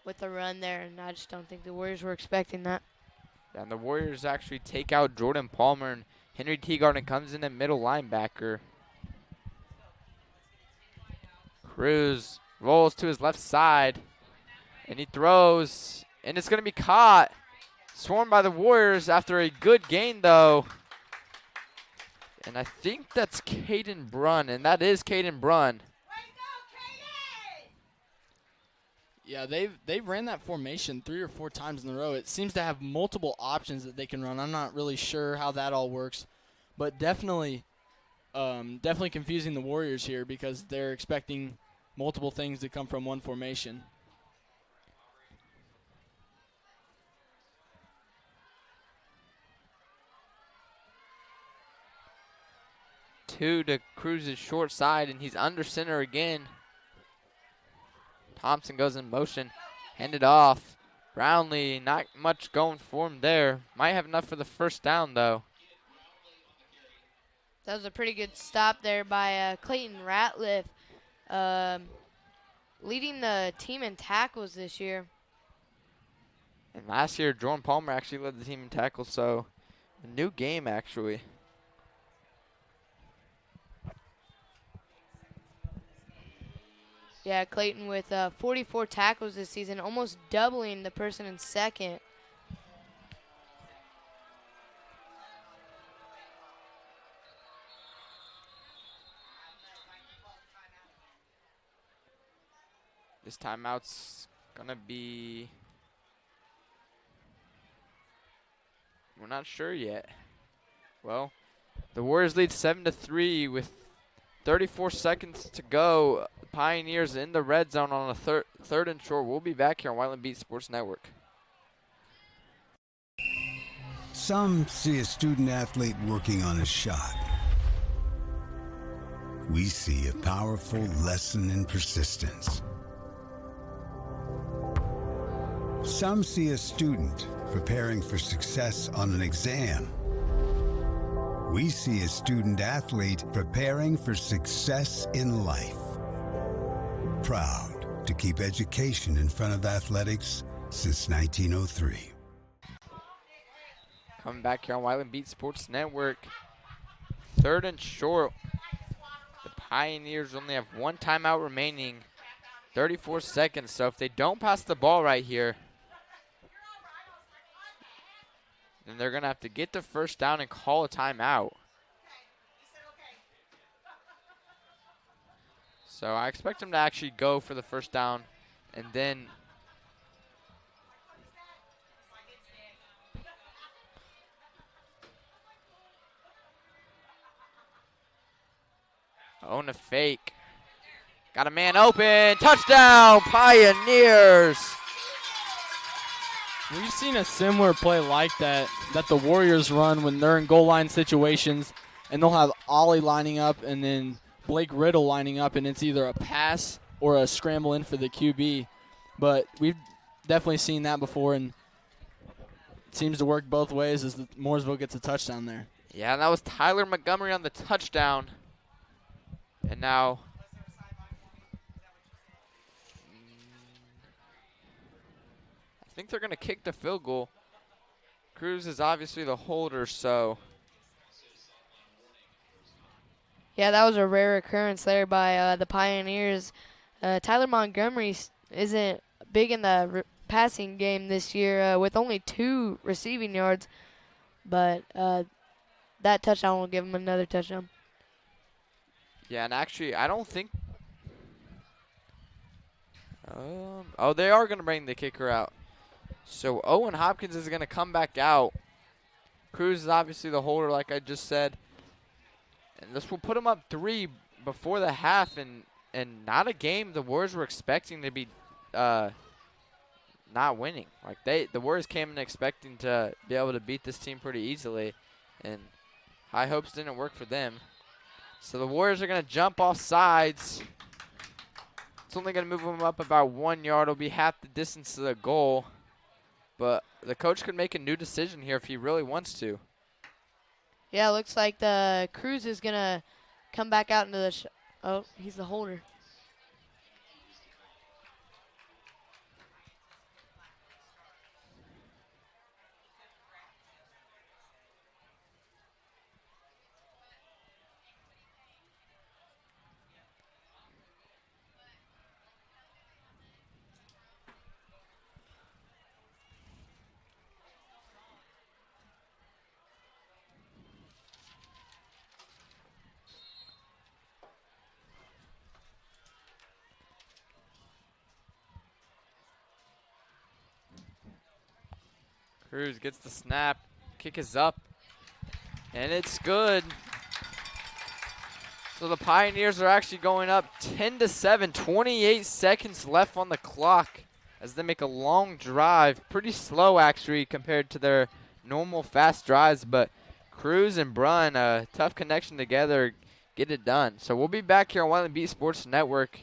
with the run there, and I just don't think the Warriors were expecting that. And the Warriors actually take out Jordan Palmer, and Henry Teagarden comes in at middle linebacker. Cruz rolls to his left side, and he throws, and it's going to be caught. Swarmed by the Warriors after a good gain, though. And I think that's Caden Brunn, and that is Caden Brunn. Yeah, they've ran that formation 3 or 4 times in a row. It seems to have multiple options that they can run. I'm not really sure how that all works, but definitely confusing the Warriors here because they're expecting multiple things to come from one formation. Two to Cruz's short side, and he's under center again. Thompson goes in motion, handed off. Brownlee, not much going for him there. Might have enough for the first down, though. That was a pretty good stop there by Clayton Ratliff, leading the team in tackles this year. And last year, Jordan Palmer actually led the team in tackles, so a new game, actually. Yeah, Clayton with 44 tackles this season, almost doubling the person in second. This timeout's going to be, we're not sure yet. Well, the Warriors lead 7-3 with 34 seconds to go. Pioneers in the red zone on a third and short. We'll be back here on Whiteland Beat Sports Network. Some see a student athlete working on a shot. We see a powerful lesson in persistence. Some see a student preparing for success on an exam. We see a student athlete preparing for success in life. Proud to keep education in front of athletics since 1903. Coming back here on Whiteland Beat Sports Network. Third and short. The Pioneers only have 1 timeout remaining. 34 seconds. So if they don't pass the ball right here, then they're going to have to get the first down and call a timeout. So I expect them to actually go for the first down and then own a fake. Got a man open. Touchdown, Pioneers. We've seen a similar play like that the Warriors run when they're in goal line situations, and they'll have Ollie lining up and then Blake Riddle lining up, and it's either a pass or a scramble in for the QB. But we've definitely seen that before, and it seems to work both ways as Mooresville gets a touchdown there. Yeah, and that was Tyler Montgomery on the touchdown. And now I think they're going to kick the field goal. Cruz is obviously the holder, so. Yeah, that was a rare occurrence there by the Pioneers. Tyler Montgomery isn't big in the passing game this year with only 2 receiving yards, but that touchdown will give him another touchdown. Yeah, and actually, I don't think. Oh, they are going to bring the kicker out. So Owen Hopkins is going to come back out. Cruz is obviously the holder, like I just said. And this will put them up 3 before the half, and not a game the Warriors were expecting to be not winning. Like the Warriors came in expecting to be able to beat this team pretty easily, and high hopes didn't work for them. So the Warriors are going to jump off sides. It's only going to move them up about 1 yard. It'll be half the distance to the goal. But the coach could make a new decision here if he really wants to. Yeah, it looks like the Cruz is going to come back out into the oh, he's the holder. Cruz gets the snap. Kick is up. And it's good. So the Pioneers are actually going up 10-7. 28 seconds left on the clock as they make a long drive. Pretty slow, actually, compared to their normal fast drives. But Cruz and Brunn, a tough connection together, get it done. So we'll be back here on Whiteland Beat Sports Network.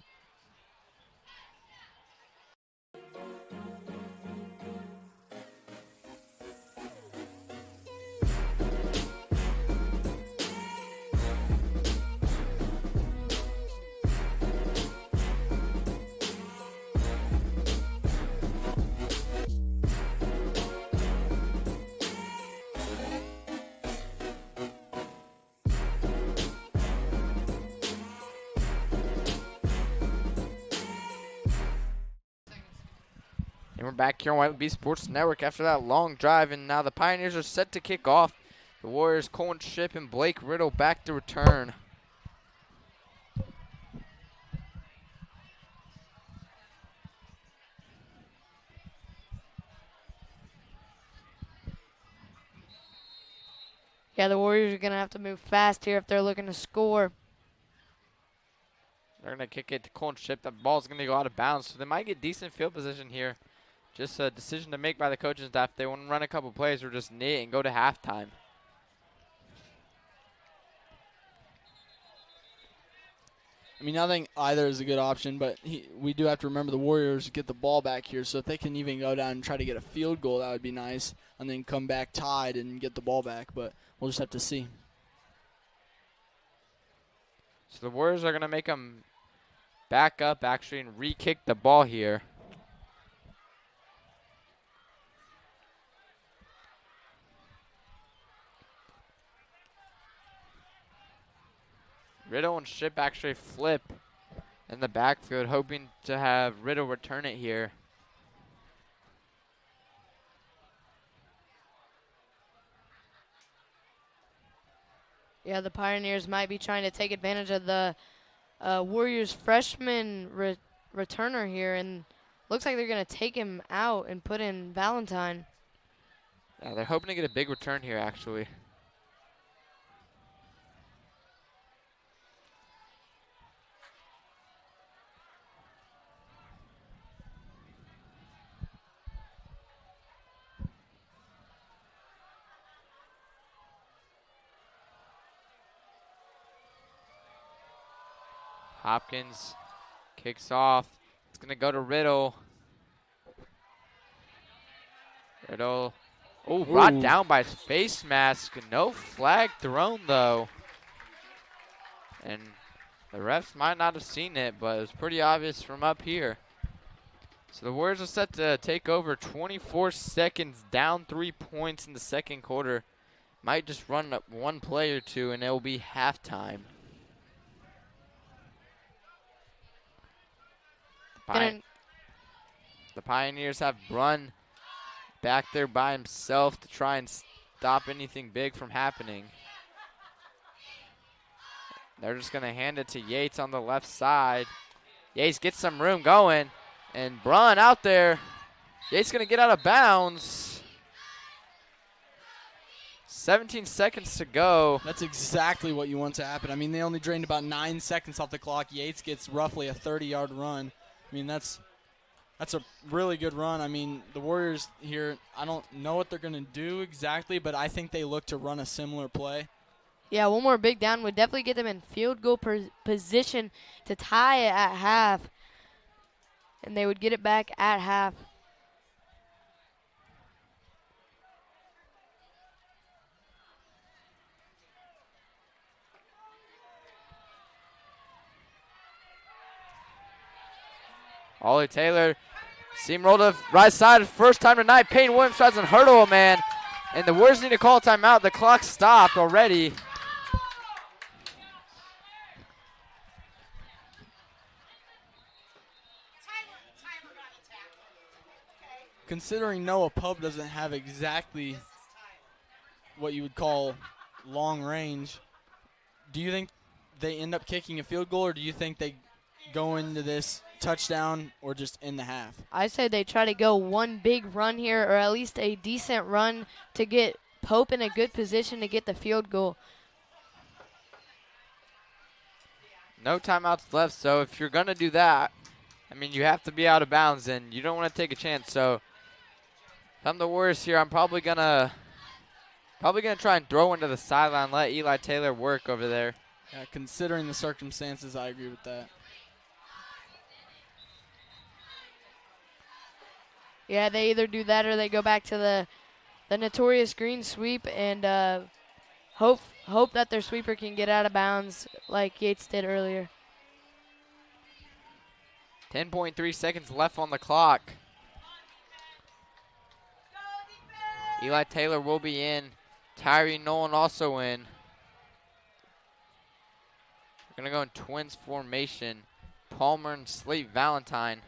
And we're back here on Whiteland Beat Sports Network after that long drive, and now the Pioneers are set to kick off. The Warriors, Colin Ship and Blake Riddle back to return. Yeah, the Warriors are going to have to move fast here if they're looking to score. They're going to kick it to Colin Ship. That ball's going to go out of bounds, so they might get decent field position here. Just a decision to make by the coaching staff. They want to run a couple plays or just knee it and go to halftime. I mean, I think either is a good option, but we do have to remember the Warriors get the ball back here, so if they can even go down and try to get a field goal, that would be nice, and then come back tied and get the ball back, but we'll just have to see. So the Warriors are going to make them back up, actually, and re-kick the ball here. Riddle and Ship actually flip in the backfield, hoping to have Riddle return it here. Yeah, the Pioneers might be trying to take advantage of the Warriors freshman returner here, and looks like they're going to take him out and put in Valentine. Yeah, they're hoping to get a big return here, actually. Hopkins kicks off. It's going to go to Riddle. Riddle Oh, brought down by his face mask. No flag thrown, though. And the refs might not have seen it, but it was pretty obvious from up here. So the Warriors are set to take over. 24 seconds, down 3 points in the second quarter. Might just run up one play or two, and it will be halftime. The Pioneers have Brunn back there by himself to try and stop anything big from happening. They're just going to hand it to Yates on the left side. Yates gets some room going, and Brunn out there. Yates going to get out of bounds. 17 seconds to go. That's exactly what you want to happen. I mean, they only drained about 9 seconds off the clock. Yates gets roughly a 30-yard run. I mean, that's a really good run. I mean, the Warriors here, I don't know what they're going to do exactly, but I think they look to run a similar play. Yeah, one more big down would definitely get them in field goal position to tie it at half. And they would get it back at half. Ollie Taylor, seam roll to right side, first time tonight. Payne Williams tries to hurdle a man, and the Warriors need to call a timeout. The clock stopped already. Considering Noah Pope doesn't have exactly what you would call long range, do you think they end up kicking a field goal, or do you think they go into this touchdown or just in the half? I say they try to go one big run here, or at least a decent run to get Pope in a good position to get the field goal. No timeouts left, so if you're going to do that, I mean, you have to be out of bounds, and you don't want to take a chance. So if I'm the Warriors here, I'm probably gonna try and throw into the sideline, let Eli Taylor work over there. Yeah, considering the circumstances, I agree with that. Yeah, they either do that or they go back to the notorious green sweep and hope that their sweeper can get out of bounds like Yates did earlier. 10.3 seconds left on the clock. Eli Taylor will be in. Tyree Nolan also in. We're going to go in twins formation. Palmer and Slate Valentine.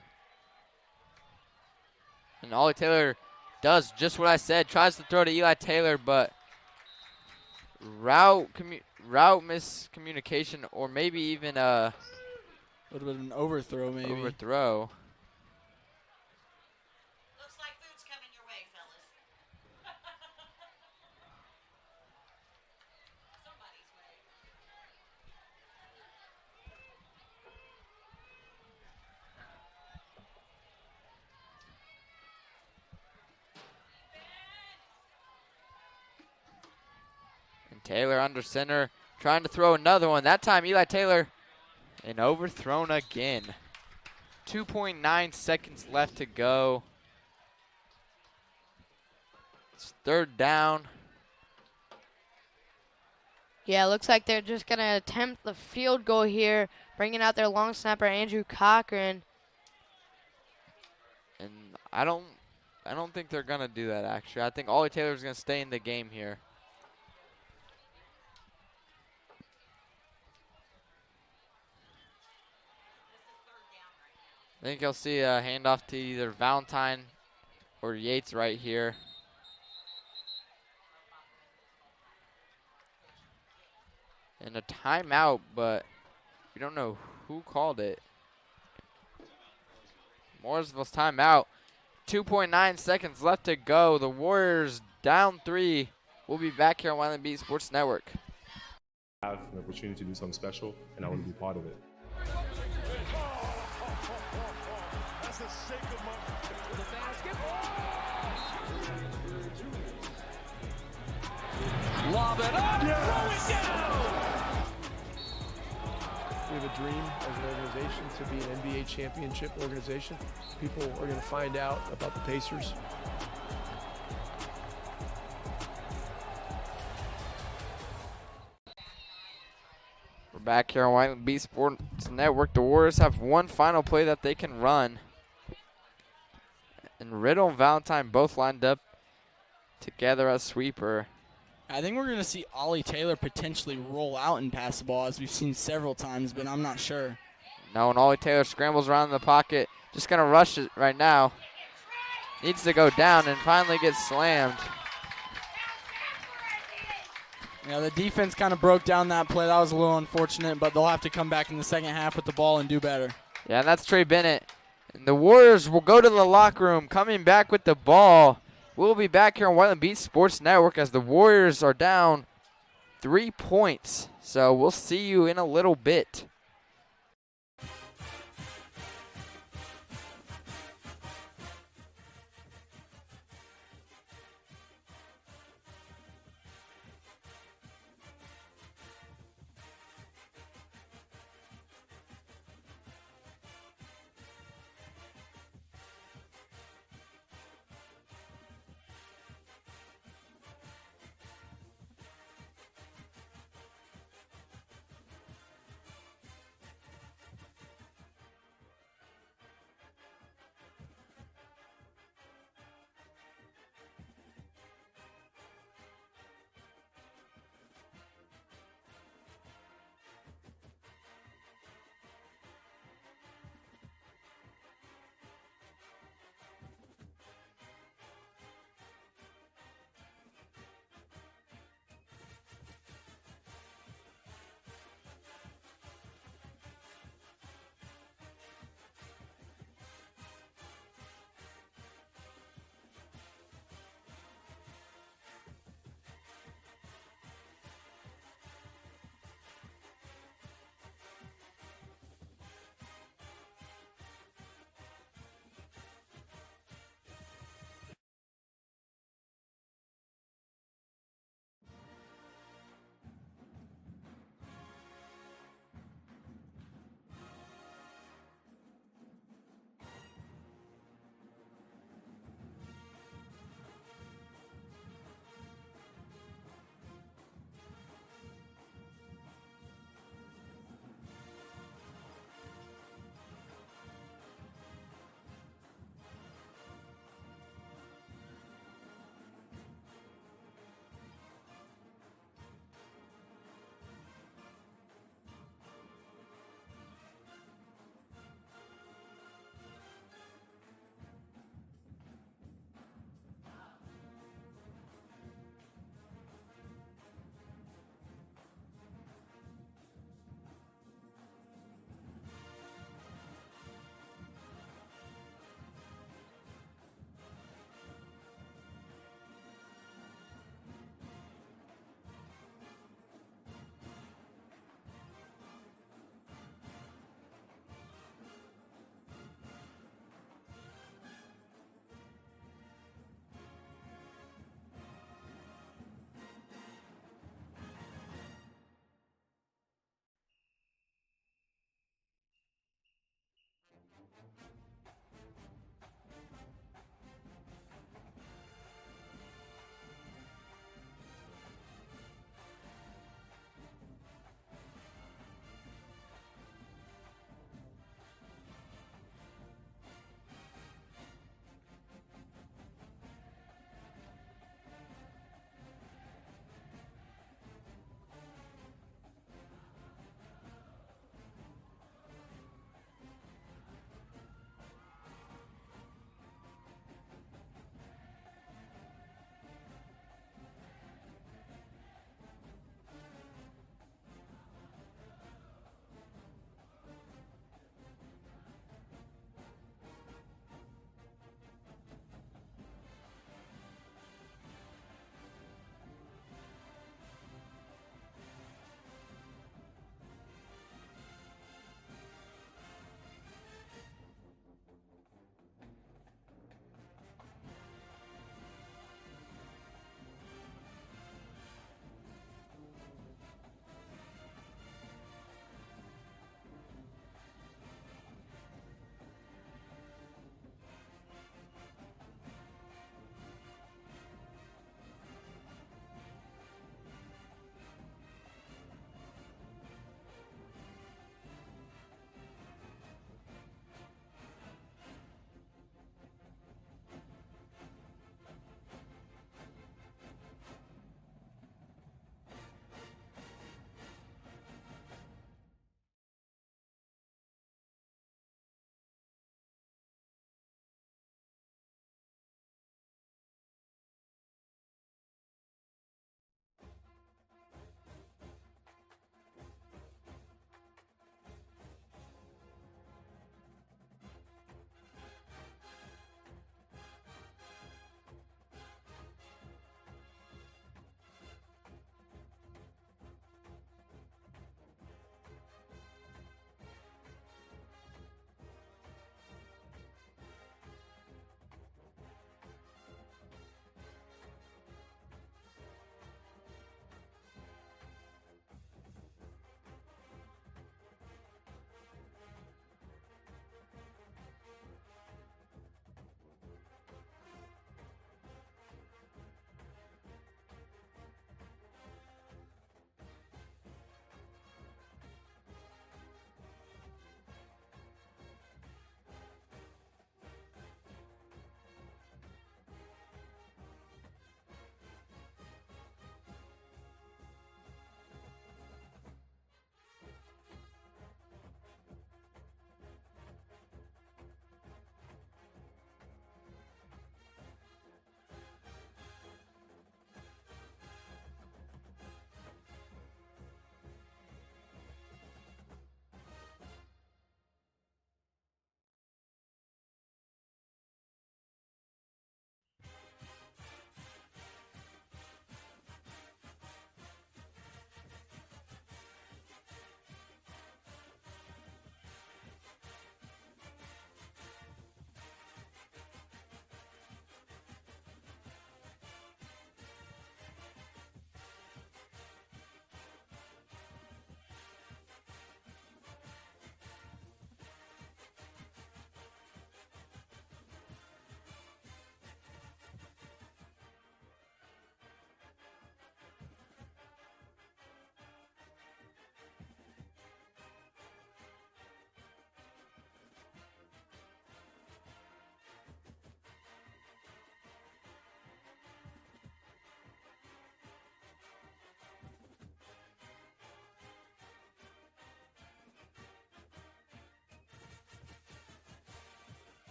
And Ollie Taylor does just what I said. Tries to throw to Eli Taylor, but route miscommunication, or maybe even a little bit of an overthrow, maybe. Overthrow. Looks like food's coming your way, fellas. Somebody's way. And Taylor under center, trying to throw another one. That time Eli Taylor, and overthrown again. 2.9 seconds left to go. It's third down. Yeah, looks like they're just going to attempt the field goal here, bringing out their long snapper, Andrew Cochran. And I don't think they're going to do that, actually. I think Ollie Taylor's going to stay in the game here. I think you'll see a handoff to either Valentine or Yates right here. And a timeout, but we don't know who called it. Mooresville's timeout. 2.9 seconds left to go. The Warriors down 3. We'll be back here on Whiteland Beat Sports Network. I have an opportunity to do something special, and I want to be part of it. That's a shake of my The basketball. Lob it up. Yes. Throw it down. We have a dream as an organization to be an NBA championship organization. People are going to find out about the Pacers. back here on Whiteland Beat Sports Network. The Warriors have one final play that they can run. And Riddle and Valentine both lined up together as sweeper. I think we're going to see Ollie Taylor potentially roll out and pass the ball, as we've seen several times, but I'm not sure. No, and Ollie Taylor scrambles around in the pocket. Just going to rush it right now. Needs to go down and finally gets slammed. Yeah, the defense kind of broke down that play. That was a little unfortunate, but they'll have to come back in the second half with the ball and do better. Yeah, and that's Trey Bennett. And the Warriors will go to the locker room, coming back with the ball. We'll be back here on Whiteland Beat Sports Network as the Warriors are down 3 points. So we'll see you in a little bit.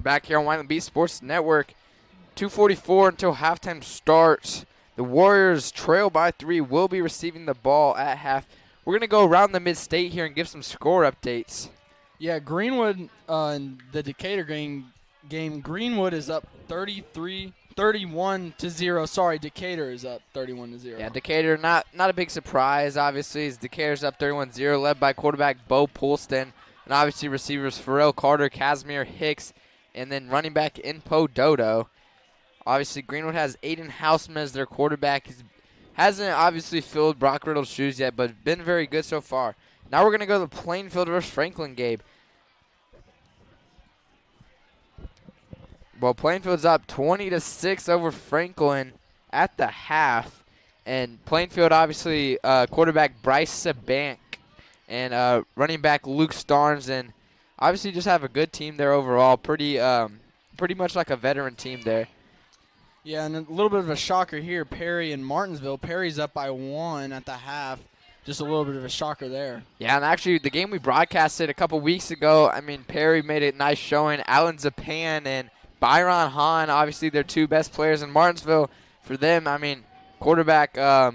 back here on Whiteland Beat Sports Network. 2:44 until halftime starts. The Warriors trail by 3, will be receiving the ball at half. We're going to go around the mid-state here and give some score updates. Yeah, Greenwood in the Decatur game, Greenwood is up 31-0. Sorry, Decatur is up 31-0. Yeah, Decatur, not a big surprise, obviously, as Decatur's up 31-0, led by quarterback Bo Poulston, and obviously receivers Pharrell Carter, Casimir Hicks, and then running back Inpo Dodo. Obviously, Greenwood has Aiden Houseman as their quarterback. He hasn't obviously filled Brock Riddle's shoes yet, but been very good so far. Now we're going to go to Plainfield versus Franklin, Gabe. Well, Plainfield's up 20-6 over Franklin at the half. And Plainfield, obviously, quarterback Bryce Sabank and running back Luke Starnes. And obviously just have a good team there overall. Pretty much like a veteran team there. Yeah, and a little bit of a shocker here, Perry and Martinsville. Perry's up by 1 at the half. Just a little bit of a shocker there. Yeah, and actually the game we broadcasted a couple weeks ago, I mean, Perry made a nice showing. Alan Zapan and Byron Hahn, obviously their two best players in Martinsville. For them, I mean, their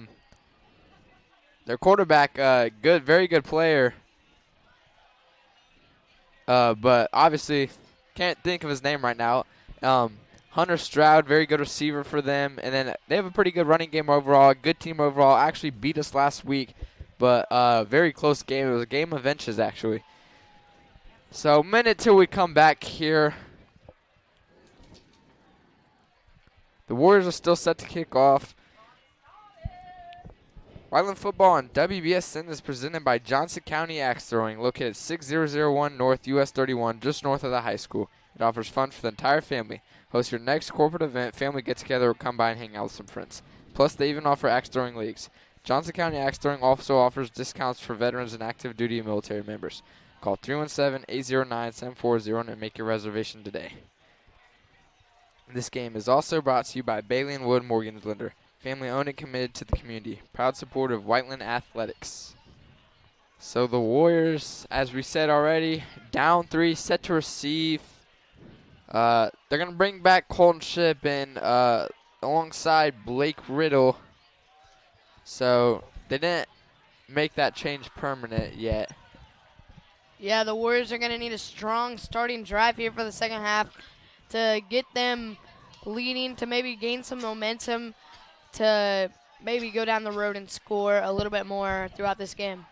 quarterback, good, very good player. But obviously can't think of his name right now. Hunter Stroud, very good receiver for them. And then they have a pretty good running game overall, good team overall. Actually beat us last week, but very close game. It was a game of inches, actually. So, minute till we come back here. The Warriors are still set to kick off. Whiteland football on WBSN is presented by Johnson County Axe Throwing, located at 6001 North US 31, just north of the high school. It offers fun for the entire family. Host your next corporate event, family get-together, or come by and hang out with some friends. Plus, they even offer axe throwing leagues. Johnson County Axe Throwing also offers discounts for veterans and active duty and military members. Call 317-809-740 and make your reservation today. This game is also brought to you by Bailey & Wood Mortgage Lender. Family owned and committed to the community. Proud supporter of Whiteland Athletics. So the Warriors, as we said already, down 3, set to receive. They're going to bring back Colton Ship and alongside Blake Riddle. So they didn't make that change permanent yet. Yeah, the Warriors are going to need a strong starting drive here for the second half to get them leading, to maybe gain some momentum, to maybe go down the road and score a little bit more throughout this game.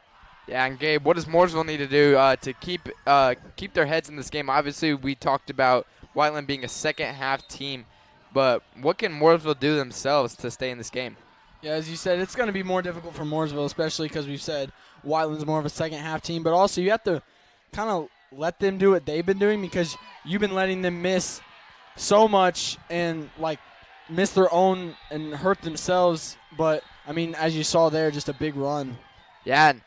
Yeah, and Gabe, what does Mooresville need to do to keep their heads in this game? Obviously, we talked about Whiteland being a second-half team, but what can Mooresville do themselves to stay in this game? Yeah, as you said, it's going to be more difficult for Mooresville, especially because we've said Whiteland's more of a second-half team, but also you have to kind of let them do what they've been doing because you've been letting them miss so much and, like, miss their own and hurt themselves. But, I mean, as you saw there, just a big run. Yeah, and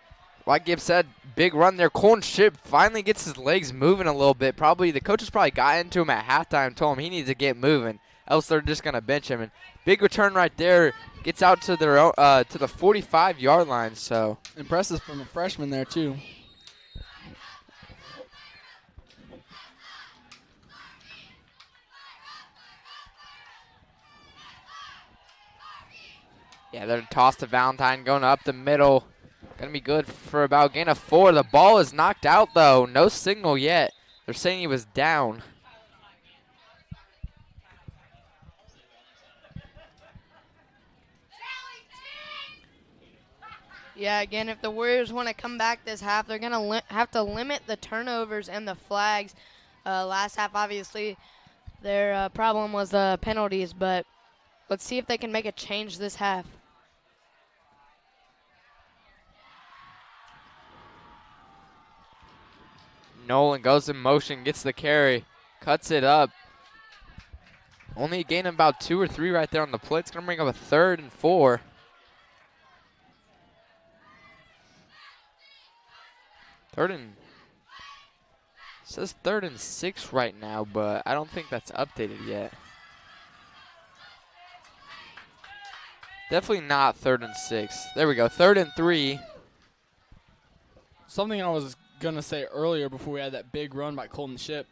like Gabe said, big run there. Colton Ship finally gets his legs moving a little bit. Probably the coaches probably got into him at halftime and told him he needs to get moving, else they're just going to bench him. And big return right there. Gets out to their to the 45-yard line. So impressive from a freshman there, too. Yeah, they're tossed to Valentine, going up the middle. Going to be good for about a gain of 4. The ball is knocked out, though. No signal yet. They're saying he was down. Yeah, again, if the Warriors want to come back this half, they're going to have to limit the turnovers and the flags. Last half, obviously, their problem was the penalties, but let's see if they can make a change this half. Nolan goes in motion, gets the carry, cuts it up. Only gaining about 2 or 3 right there on the play. It's going to bring up a 3rd and 4. Says 3rd and 6 right now, but I don't think that's updated yet. Definitely not 3rd and 6. There we go, 3rd and 3. Something I was going to say earlier before we had that big run by Colton Ship.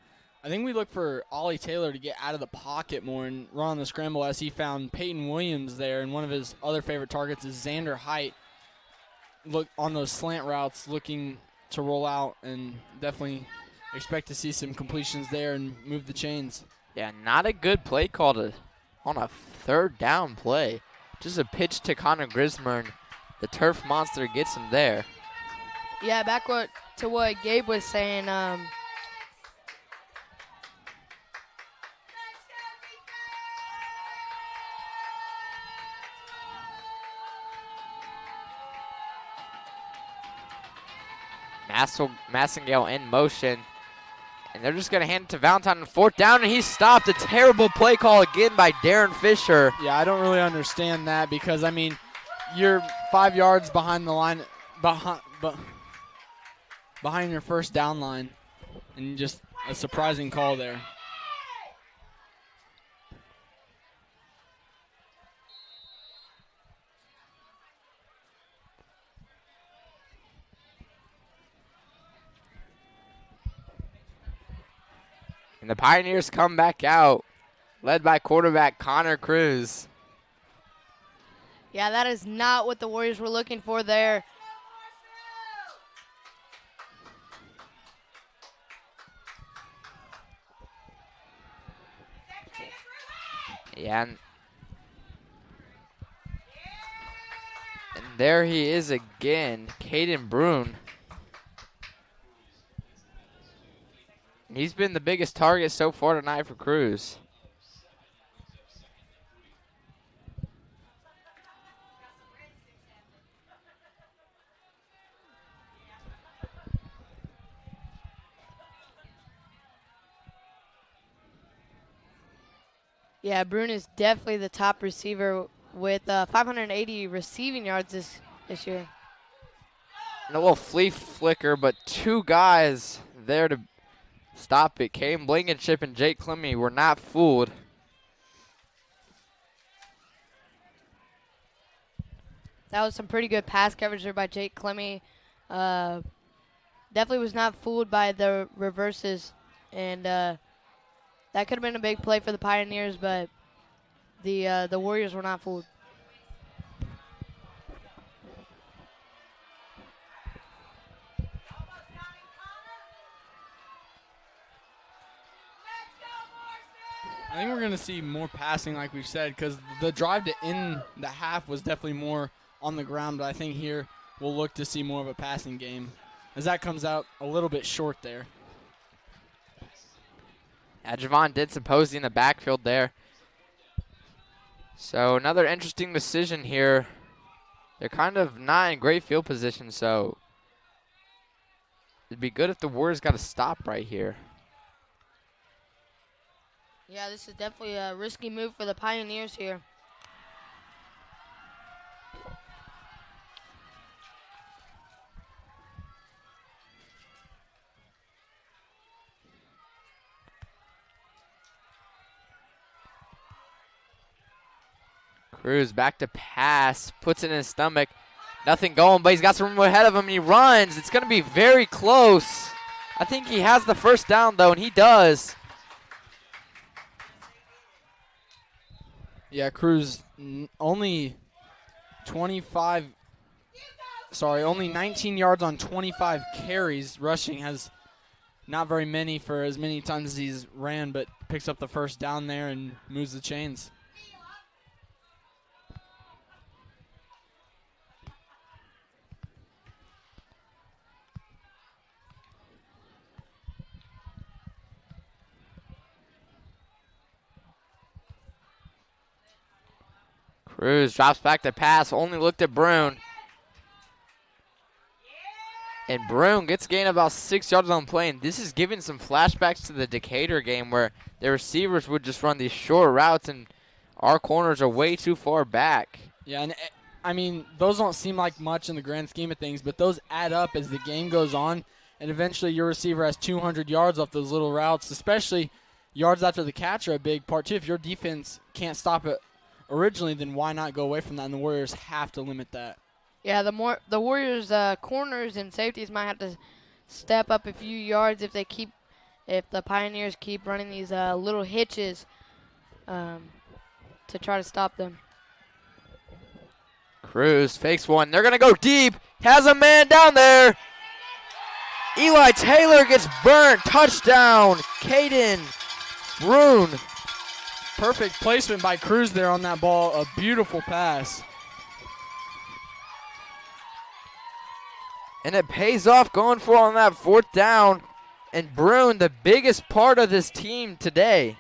I think we look for Ollie Taylor to get out of the pocket more and run on the scramble, as he found Peyton Williams there, and one of his other favorite targets is Xander Height. Look on those slant routes, looking to roll out, and definitely expect to see some completions there and move the chains. Yeah, not a good play call on a third down play. Just a pitch to Connor Grismer, and the turf monster gets him there. Yeah, back to what Gabe was saying. Massengale in motion. And they're just going to hand it to Valentine on fourth down, and he stopped. A terrible play call again by Darren Fisher. Yeah, I don't really understand that because, I mean, you're 5 yards behind the line, behind your first down line, and just a surprising call there. And the Pioneers come back out, led by quarterback Connor Cruz. Yeah, that is not what the Warriors were looking for there. Yeah, and there he is again, Caden Brune. He's been the biggest target so far tonight for Cruz. Yeah, Brune is definitely the top receiver with 580 receiving yards this year. And a little flea flicker, but two guys there to stop it. Cam Blankenship and Jake Clemmy were not fooled. That was some pretty good pass coverage there by Jake Clemmy. Definitely was not fooled by the reverses, and that could have been a big play for the Pioneers, but the Warriors were not fooled. I think we're going to see more passing, like we've said, because the drive to end the half was definitely more on the ground, but I think here we'll look to see more of a passing game, as that comes out a little bit short there. Javon did some posing in the backfield there. So another interesting decision here. They're kind of not in great field position, so it'd be good if the Warriors got to stop right here. Yeah, this is definitely a risky move for the Pioneers here. Cruz back to pass, puts it in his stomach. Nothing going, but he's got some room ahead of him, and he runs. It's going to be very close. I think he has the first down, though, and he does. Yeah, Cruz only 19 yards on 25 carries rushing. Has not very many for as many times as he's ran, but picks up the first down there and moves the chains. Cruz drops back to pass, only looked at Brune. And Brune gets gained about 6 yards on play. And this is giving some flashbacks to the Decatur game where the receivers would just run these short routes and our corners are way too far back. Yeah, and I mean, those don't seem like much in the grand scheme of things, but those add up as the game goes on. And eventually your receiver has 200 yards off those little routes, especially yards after the catch are a big part too. If your defense can't stop it originally, then why not go away from that? And the Warriors have to limit that. Yeah, the Warriors' corners and safeties might have to step up a few yards if they keep if the Pioneers keep running these little hitches to try to stop them. Cruz fakes one. They're going to go deep. Has a man down there. Eli Taylor gets burnt. Touchdown. Caden Brune. Perfect placement by Cruz there on that ball. A beautiful pass. And it pays off going for it on that 4th down. And Brune, the biggest part of this team today.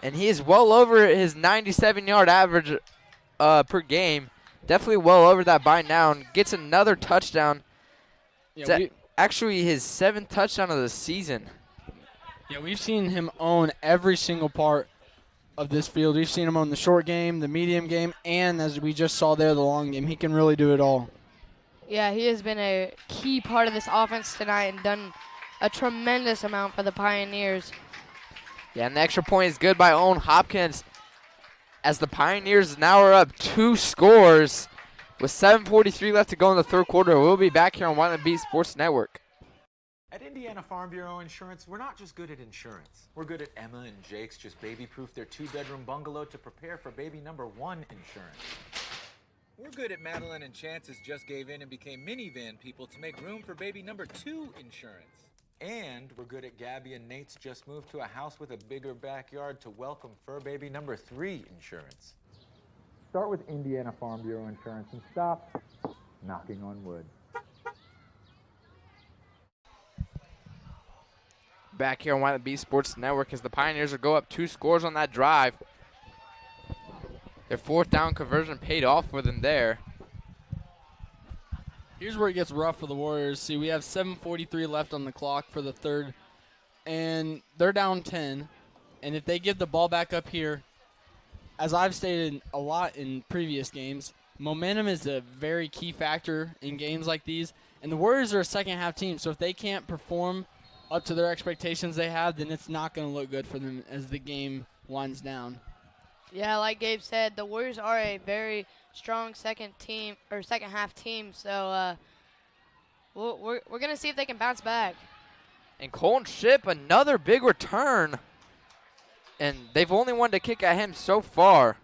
And he is well over his 97-yard average per game. Definitely well over that by now. And gets another touchdown. Yeah, actually his 7th touchdown of the season. Yeah, we've seen him own every single part of this field. We've seen him own the short game, the medium game, and as we just saw there, the long game. He can really do it all. Yeah, he has been a key part of this offense tonight and done a tremendous amount for the Pioneers. Yeah, and the extra point is good by Owen Hopkins as the Pioneers now are up 2 scores with 7:43 left to go in the 3rd quarter. We'll be back here on Whiteland Beat Sports Network. At Indiana Farm Bureau Insurance, we're not just good at insurance. We're good at Emma and Jake's just baby-proof their 2-bedroom bungalow to prepare for baby number 1 insurance. We're good at Madeline and Chance's just gave in and became minivan people to make room for baby number 2 insurance. And we're good at Gabby and Nate's just moved to a house with a bigger backyard to welcome fur baby number 3 insurance. Start with Indiana Farm Bureau Insurance and stop knocking on wood. Back here on Whiteland Beat Sports Network as the Pioneers will go up 2 scores on that drive. Their 4th down conversion paid off for them there. Here's where it gets rough for the Warriors. See, we have 7:43 left on the clock for the 3rd, and they're down 10. And if they give the ball back up here, as I've stated a lot in previous games, momentum is a very key factor in games like these. And the Warriors are a second-half team, so if they can't perform up to their expectations they have, then it's not going to look good for them as the game winds down. Yeah, like Gabe said, the Warriors are a very strong second half team. So we're gonna see if they can bounce back. And Colton Ship, another big return, and they've only wanted to kick at him so far.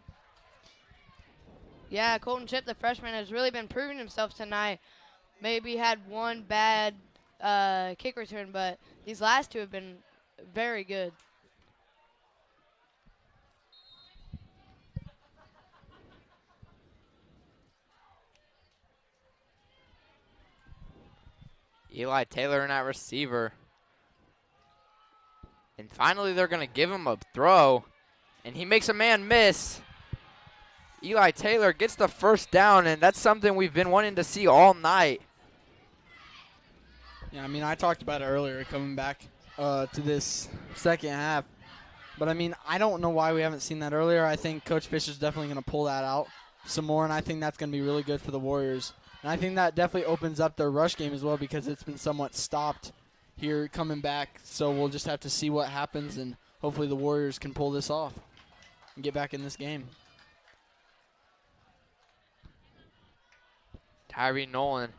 Yeah, Colton Ship, the freshman, has really been proving himself tonight. Maybe had one bad kick return, but these last 2 have been very good. Eli Taylor in at receiver. And finally they're going to give him a throw. And he makes a man miss. Eli Taylor gets the 1st down, and that's something we've been wanting to see all night. Yeah, I mean, I talked about it earlier coming back to this second half. But, I mean, I don't know why we haven't seen that earlier. I think Coach Fisher's definitely going to pull that out some more, and I think that's going to be really good for the Warriors. And I think that definitely opens up their rush game as well because it's been somewhat stopped here coming back. So we'll just have to see what happens, and hopefully the Warriors can pull this off and get back in this game. Tyree Nolan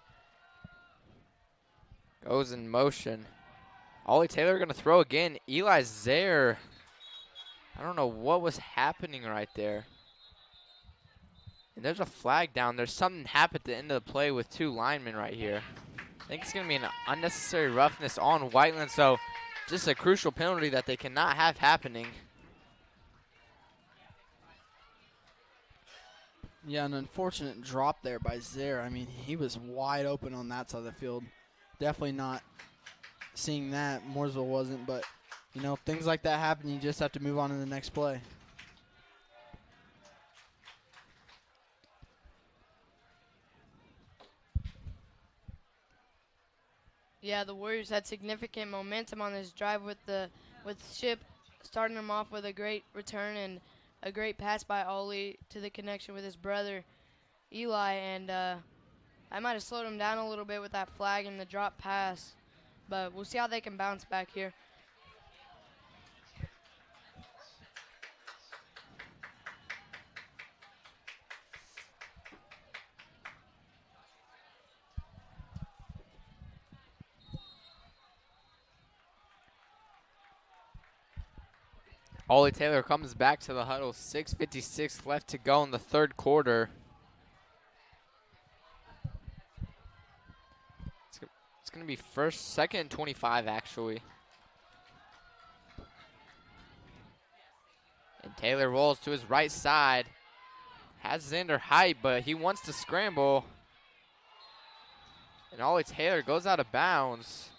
goes in motion. Ollie Taylor going to throw again. Eli's there. I don't know what was happening right there. And there's a flag down. There's something happened at the end of the play with 2 linemen right here. I think it's going to be an unnecessary roughness on Whiteland, so just a crucial penalty that they cannot have happening. Yeah, an unfortunate drop there by Zaire. I mean, he was wide open on that side of the field. Definitely not seeing that. Mooresville wasn't, but, you know, things like that happen. You just have to move on to the next play. Yeah, the Warriors had significant momentum on this drive with Ship starting them off with a great return and a great pass by Ollie to the connection with his brother Eli, and I might have slowed him down a little bit with that flag and the drop pass, but we'll see how they can bounce back here. Ollie Taylor comes back to the huddle. 6:56 left to go in the third quarter. It's going to be second and 25, actually. And Taylor rolls to his right side. Has Xander height, but he wants to scramble. And Ollie Taylor goes out of bounds.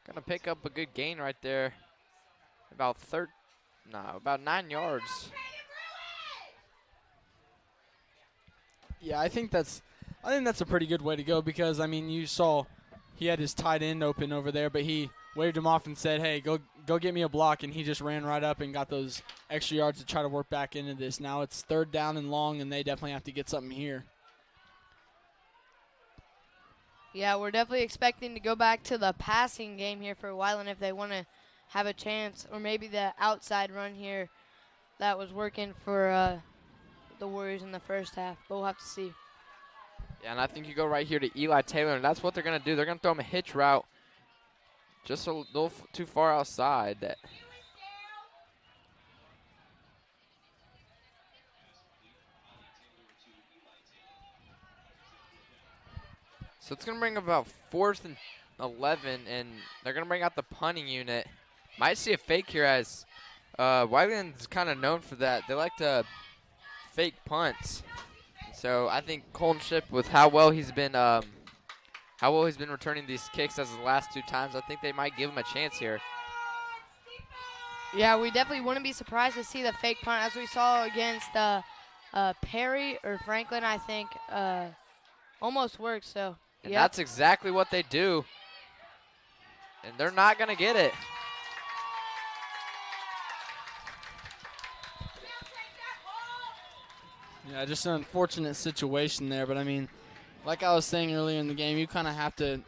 Gonna pick up a good gain right there. About 9 yards. Yeah, I think that's a pretty good way to go because, I mean, you saw he had his tight end open over there, but he waved him off and said, hey, go get me a block, and he just ran right up and got those extra yards to try to work back into this. Now it's 3rd down and long, and they definitely have to get something here. Yeah, we're definitely expecting to go back to the passing game here for Whiteland if they want to have a chance, or maybe the outside run here that was working for the Warriors in the first half, but we'll have to see. Yeah, and I think you go right here to Eli Taylor, and that's what they're going to do. They're going to throw him a hitch route just a little too far outside. So it's going to bring about 4th and 11, and they're going to bring out the punting unit. Might see a fake here as Whiteland's kind of known for that. They like to fake punts. So I think Coltonship, with how well he's been returning these kicks as the last 2 times, I think they might give him a chance here. Yeah, we definitely wouldn't be surprised to see the fake punt as we saw against Perry or Franklin, I think, almost worked. So, and that's exactly what they do. And they're not going to get it. Yeah, just an unfortunate situation there. But, I mean, like I was saying earlier in the game, you kind of have to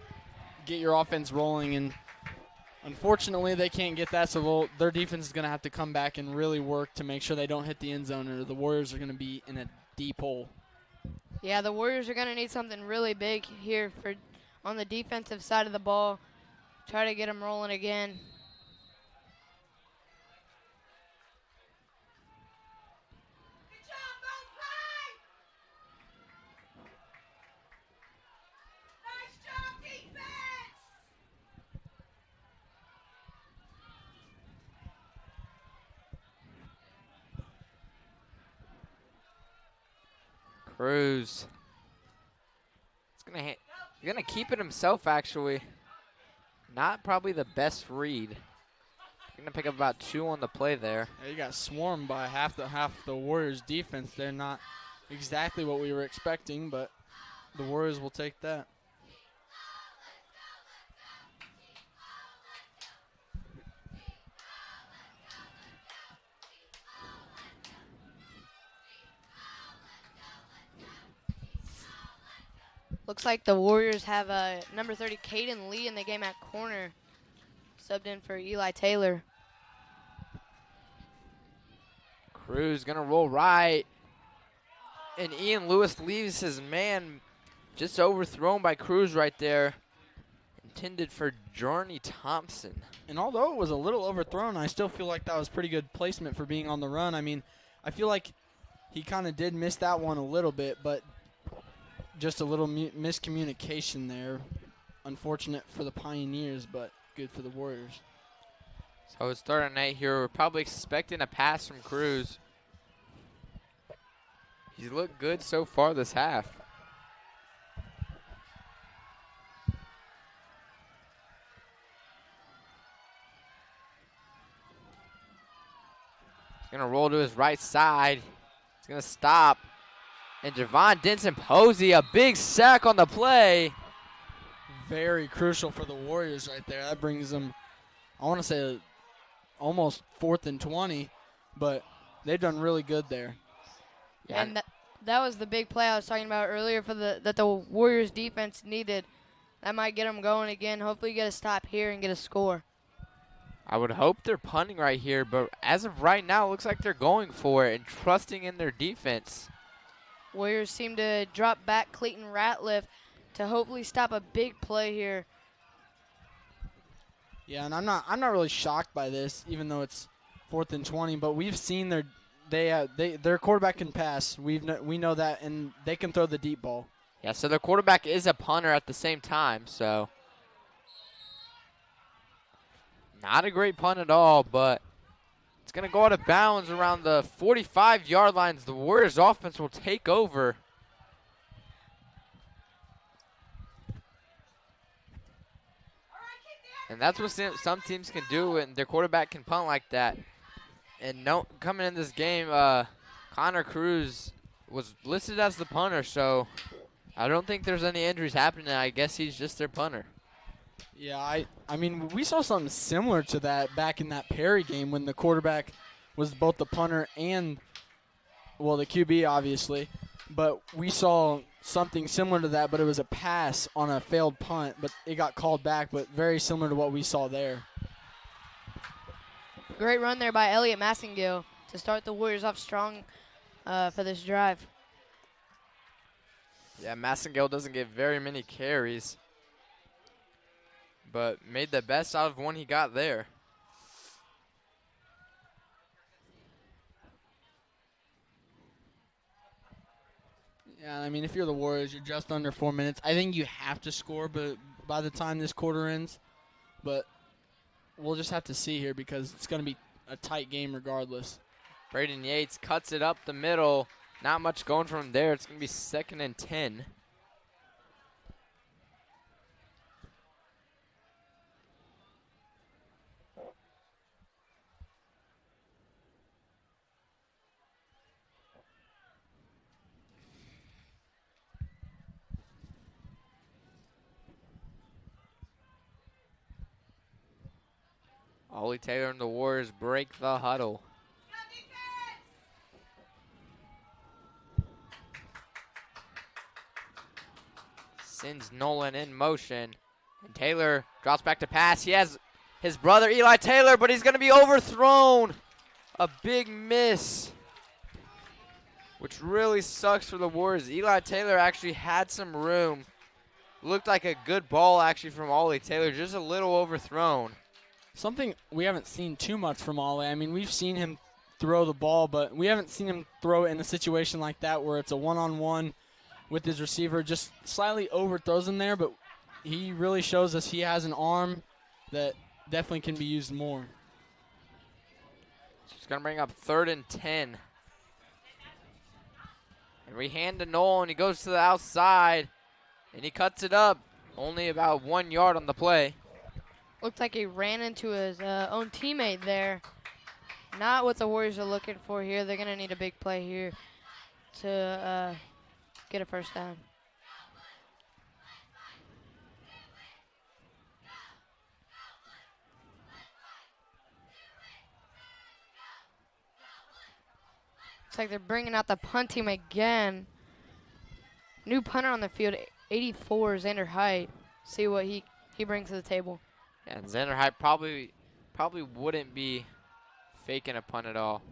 get your offense rolling. And unfortunately, they can't get that. So their defense is going to have to come back and really work to make sure they don't hit the end zone, or the Warriors are going to be in a deep hole. Yeah, the Warriors are going to need something really big here on the defensive side of the ball. Try to get them rolling again. Cruz. He's gonna keep it himself, actually. Not probably the best read. Gonna pick up about 2 on the play there. Yeah, you got swarmed by half the Warriors defense. They're not exactly what we were expecting, but the Warriors will take that. Looks like the Warriors have number 30, Caden Lee, in the game at corner. Subbed in for Eli Taylor. Cruz gonna roll right. And Ian Lewis leaves his man just overthrown by Cruz right there. Intended for Journey Thompson. And although it was a little overthrown, I still feel like that was pretty good placement for being on the run. I mean, I feel like he kind of did miss that one a little bit, but just a little miscommunication there. Unfortunate for the Pioneers, but good for the Warriors. So it's 3rd and 8 here. We're probably expecting a pass from Cruz. He's looked good so far this half. He's going to roll to his right side. He's going to stop. And Javon Denson-Posey, a big sack on the play. Very crucial for the Warriors right there. That brings them, I want to say, almost 4th and 20, but they've done really good there. Yeah. And that was the big play I was talking about earlier that the Warriors defense needed. That might get them going again. Hopefully get a stop here and get a score. I would hope they're punting right here, but as of right now, it looks like they're going for it and trusting in their defense. Warriors seem to drop back Clayton Ratliff to hopefully stop a big play here. Yeah, and I'm not really shocked by this, even though it's 4th and 20. But we've seen their quarterback can pass. We know that, and they can throw the deep ball. Yeah, so their quarterback is a punter at the same time, so not a great punt at all, but it's going to go out of bounds around the 45-yard lines. The Warriors offense will take over. And that's what some teams can do, and their quarterback can punt like that. And coming in this game, Connor Cruz was listed as the punter, so I don't think there's any injuries happening. I guess he's just their punter. Yeah, I mean, we saw something similar to that back in that Perry game when the quarterback was both the punter and, well, the QB, obviously. But we saw something similar to that, but it was a pass on a failed punt, but it got called back, but very similar to what we saw there. Great run there by Elliott Massengill to start the Warriors off strong for this drive. Yeah, Massengill doesn't get very many carries, but made the best out of one he got there. Yeah, I mean, if you're the Warriors, you're just under 4 minutes. I think you have to score, but by the time this quarter ends, but we'll just have to see here because it's going to be a tight game regardless. Braden Yates cuts it up the middle. Not much going from there. It's going to be 2nd and 10. Ollie Taylor and the Warriors break the huddle. Sends Nolan in motion. And Taylor drops back to pass. He has his brother Eli Taylor, but he's going to be overthrown. A big miss, which really sucks for the Warriors. Eli Taylor actually had some room. Looked like a good ball actually from Ollie Taylor, just a little overthrown. Something we haven't seen too much from Ollie. I mean, we've seen him throw the ball, but we haven't seen him throw it in a situation like that where it's a one-on-one with his receiver. Just slightly overthrows him there, but he really shows us he has an arm that definitely can be used more. So it's going to bring up 3rd and 10. And we hand to Noel, and he goes to the outside, and he cuts it up. Only about 1 yard on the play. Looked like he ran into his own teammate there. Not what the Warriors are looking for here. They're going to need a big play here to get a first down. Looks like they're bringing out the punt team again. New punter on the field, 84, Xander Height. See what he brings to the table. And Xander Height probably wouldn't be faking a punt at all.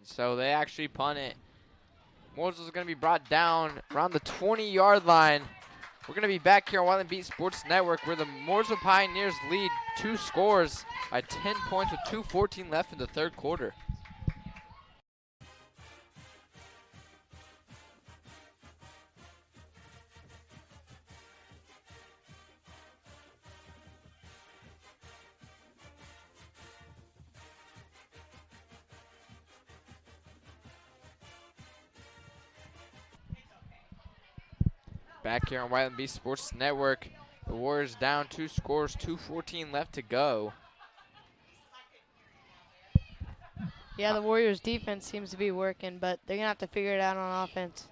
So they actually punt it. Mooresville is going to be brought down around the 20-yard line. We're going to be back here on Whiteland Beat Sports Network where the Mooresville Pioneers lead 2 scores by 10 points with 2:14 left in the 3rd quarter. Back here on Whiteland Beat Sports Network, the Warriors down 2 scores, 2:14 left to go. Yeah, the Warriors' defense seems to be working, but they're going to have to figure it out on offense.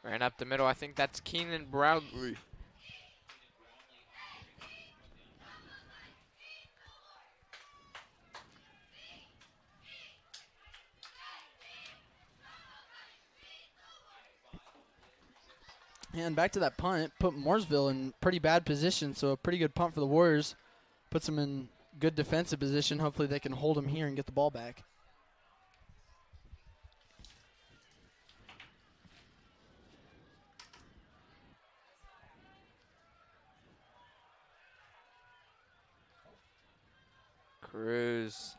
Ran up the middle. I think that's Keenan Brownlee. And back to that punt, put Mooresville in pretty bad position, so a pretty good punt for the Warriors. Puts them in good defensive position. Hopefully they can hold them here and get the ball back. Cruz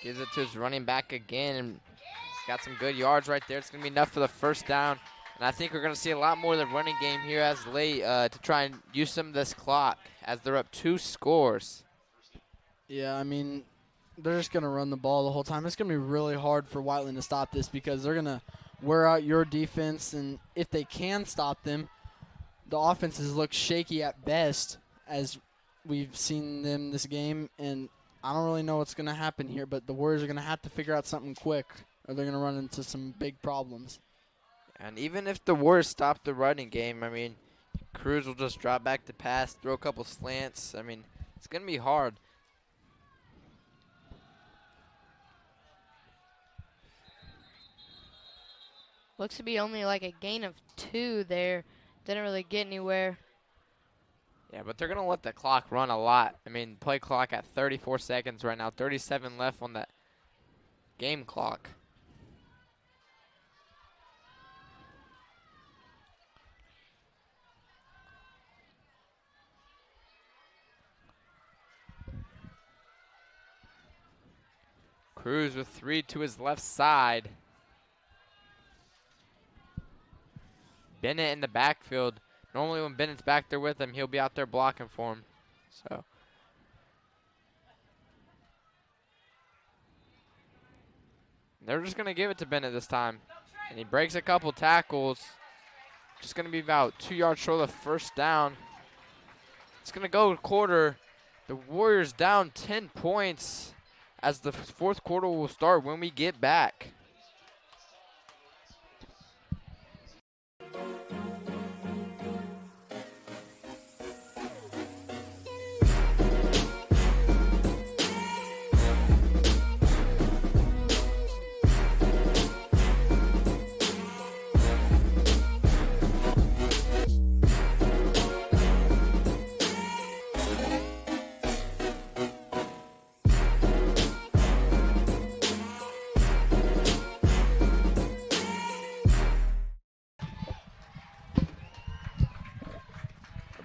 gives it to his running back again. And he's got some good yards right there. It's going to be enough for the first down. And I think we're going to see a lot more of the running game here as late to try and use some of this clock as they're up 2 scores. Yeah, I mean, they're just going to run the ball the whole time. It's going to be really hard for Whiteland to stop this because they're going to wear out your defense. And if they can stop them, the offenses look shaky at best as we've seen them this game. And I don't really know what's going to happen here, but the Warriors are going to have to figure out something quick or they're going to run into some big problems. And even if the Warriors stop the running game, I mean, Cruz will just drop back to pass, throw a couple slants. I mean, it's going to be hard. Looks to be only like a gain of 2 there. Didn't really get anywhere. Yeah, but they're going to let the clock run a lot. I mean, play clock at 34 seconds right now, 37 left on that game clock. Cruz with 3 to his left side. Bennett in the backfield. Normally when Bennett's back there with him, he'll be out there blocking for him. So they're just going to give it to Bennett this time. And he breaks a couple tackles. Just going to be about 2 yards short of the first down. It's going to go quarter. The Warriors down 10 points as the fourth quarter will start when we get back.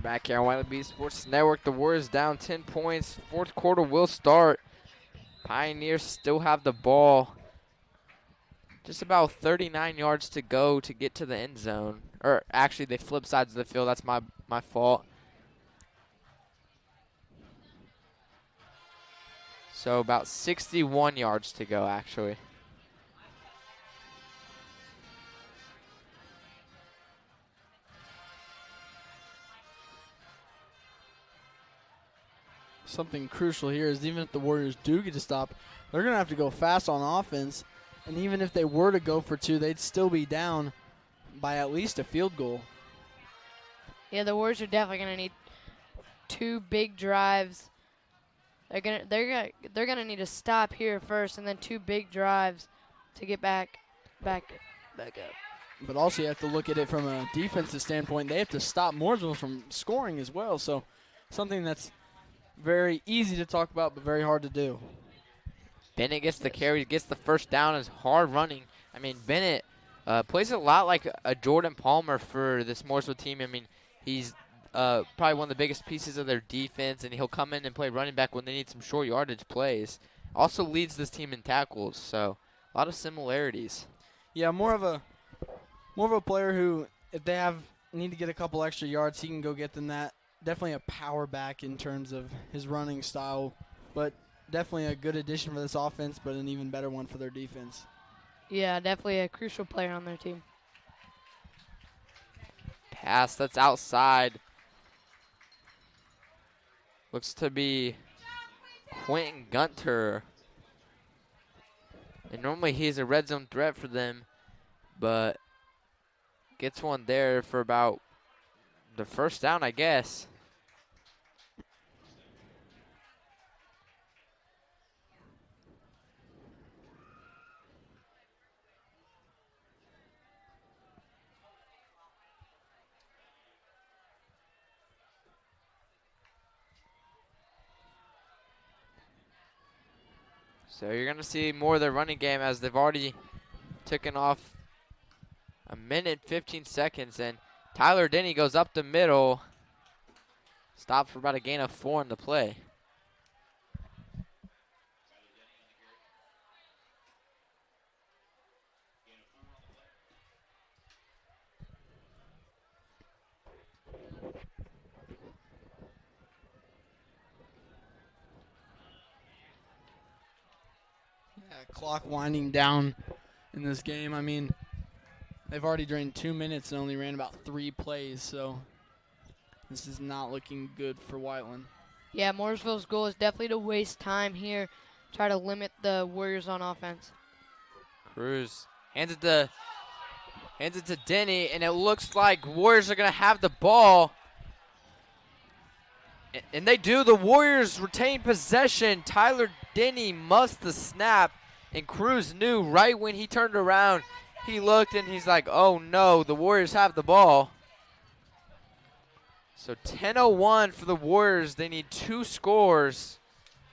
Back here on Whiteland Beat Sports Network, the Warriors down 10 points. Fourth quarter will start. Pioneers still have the ball. Just about 39 yards to go to get to the end zone. Or actually, they flip sides of the field. That's my fault. So about 61 yards to go, actually. Something crucial here is even if the Warriors do get to stop, they're going to have to go fast on offense. And even if they were to go for 2, they'd still be down by at least a field goal. Yeah, the Warriors are definitely going to need 2 big drives. They're gonna need to stop here first, and then 2 big drives to get back up. But also you have to look at it from a defensive standpoint. They have to stop Mooresville from scoring as well. So something that's very easy to talk about, but very hard to do. Bennett gets the carry, gets the first down, is hard running. I mean, Bennett plays a lot like a Jordan Palmer for this Mooresville team. I mean, he's probably one of the biggest pieces of their defense, and he'll come in and play running back when they need some short yardage plays. Also leads this team in tackles, so a lot of similarities. Yeah, more of a player who, if they need to get a couple extra yards, he can go get them that. Definitely a power back in terms of his running style, but definitely a good addition for this offense, but an even better one for their defense. Yeah, definitely a crucial player on their team. Pass that's outside. Looks to be Quentin Gunter. And normally he's a red zone threat for them, but gets one there for about the first down, I guess. So you're going to see more of their running game as they've already taken off a minute 15 seconds. And Tyler Denny goes up the middle. Stopped for about a gain of 4 in the play. Clock winding down in this game. I mean, they've already drained 2 minutes and only ran about 3 plays, so this is not looking good for Whiteland. Yeah, Mooresville's goal is definitely to waste time here, try to limit the Warriors on offense. Cruz hands it to Denny, and it looks like Warriors are going to have the ball. And they do. The Warriors retain possession. Tyler Denny must the snap, and Cruz knew right when he turned around. He looked, and he's like, oh, no, the Warriors have the ball. So 10:01 for the Warriors. They need 2 scores.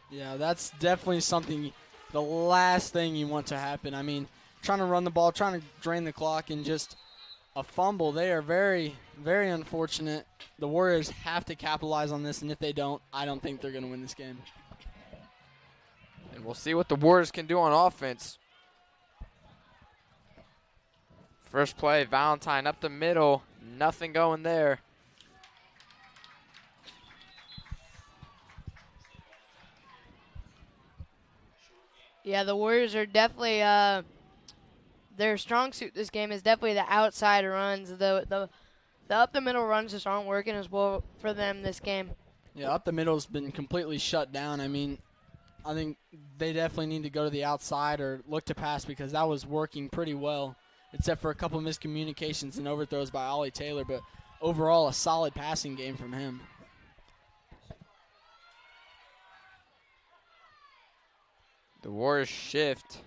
Yeah, that's definitely something, the last thing you want to happen. I mean, trying to run the ball, trying to drain the clock, and just a fumble. They are very, very unfortunate. The Warriors have to capitalize on this, and if they don't, I don't think they're going to win this game. And we'll see what the Warriors can do on offense. First play, Valentine up the middle. Nothing going there. Yeah, the Warriors are definitely their strong suit this game is definitely the outside runs. The up the middle runs just aren't working as well for them this game. Yeah, up the middle's been completely shut down. I mean, I think they definitely need to go to the outside or look to pass because that was working pretty well, except for a couple miscommunications and overthrows by Ollie Taylor, but overall a solid passing game from him. The Warriors shift.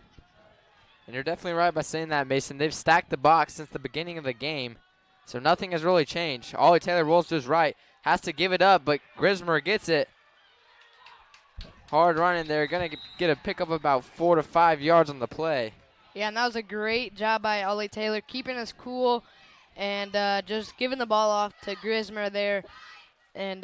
And you're definitely right by saying that, Mason. They've stacked the box since the beginning of the game, so nothing has really changed. Ollie Taylor rolls to his right, has to give it up, but Grismer gets it. Hard running there, going to get a pickup about 4 to 5 yards on the play. Yeah, and that was a great job by Ollie Taylor, keeping us cool and just giving the ball off to Grismer there and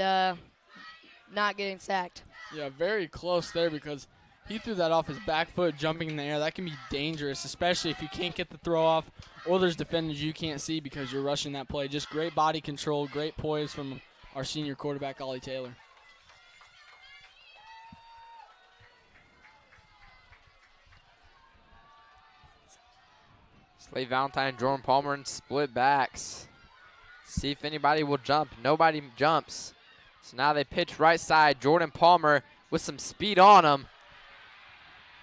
not getting sacked. Yeah, very close there because he threw that off his back foot, jumping in the air. That can be dangerous, especially if you can't get the throw off or there's defenders you can't see because you're rushing that play. Just great body control, great poise from our senior quarterback, Ollie Taylor. Slade Valentine and Jordan Palmer in split backs. See if anybody will jump. Nobody jumps. So now they pitch right side. Jordan Palmer with some speed on him.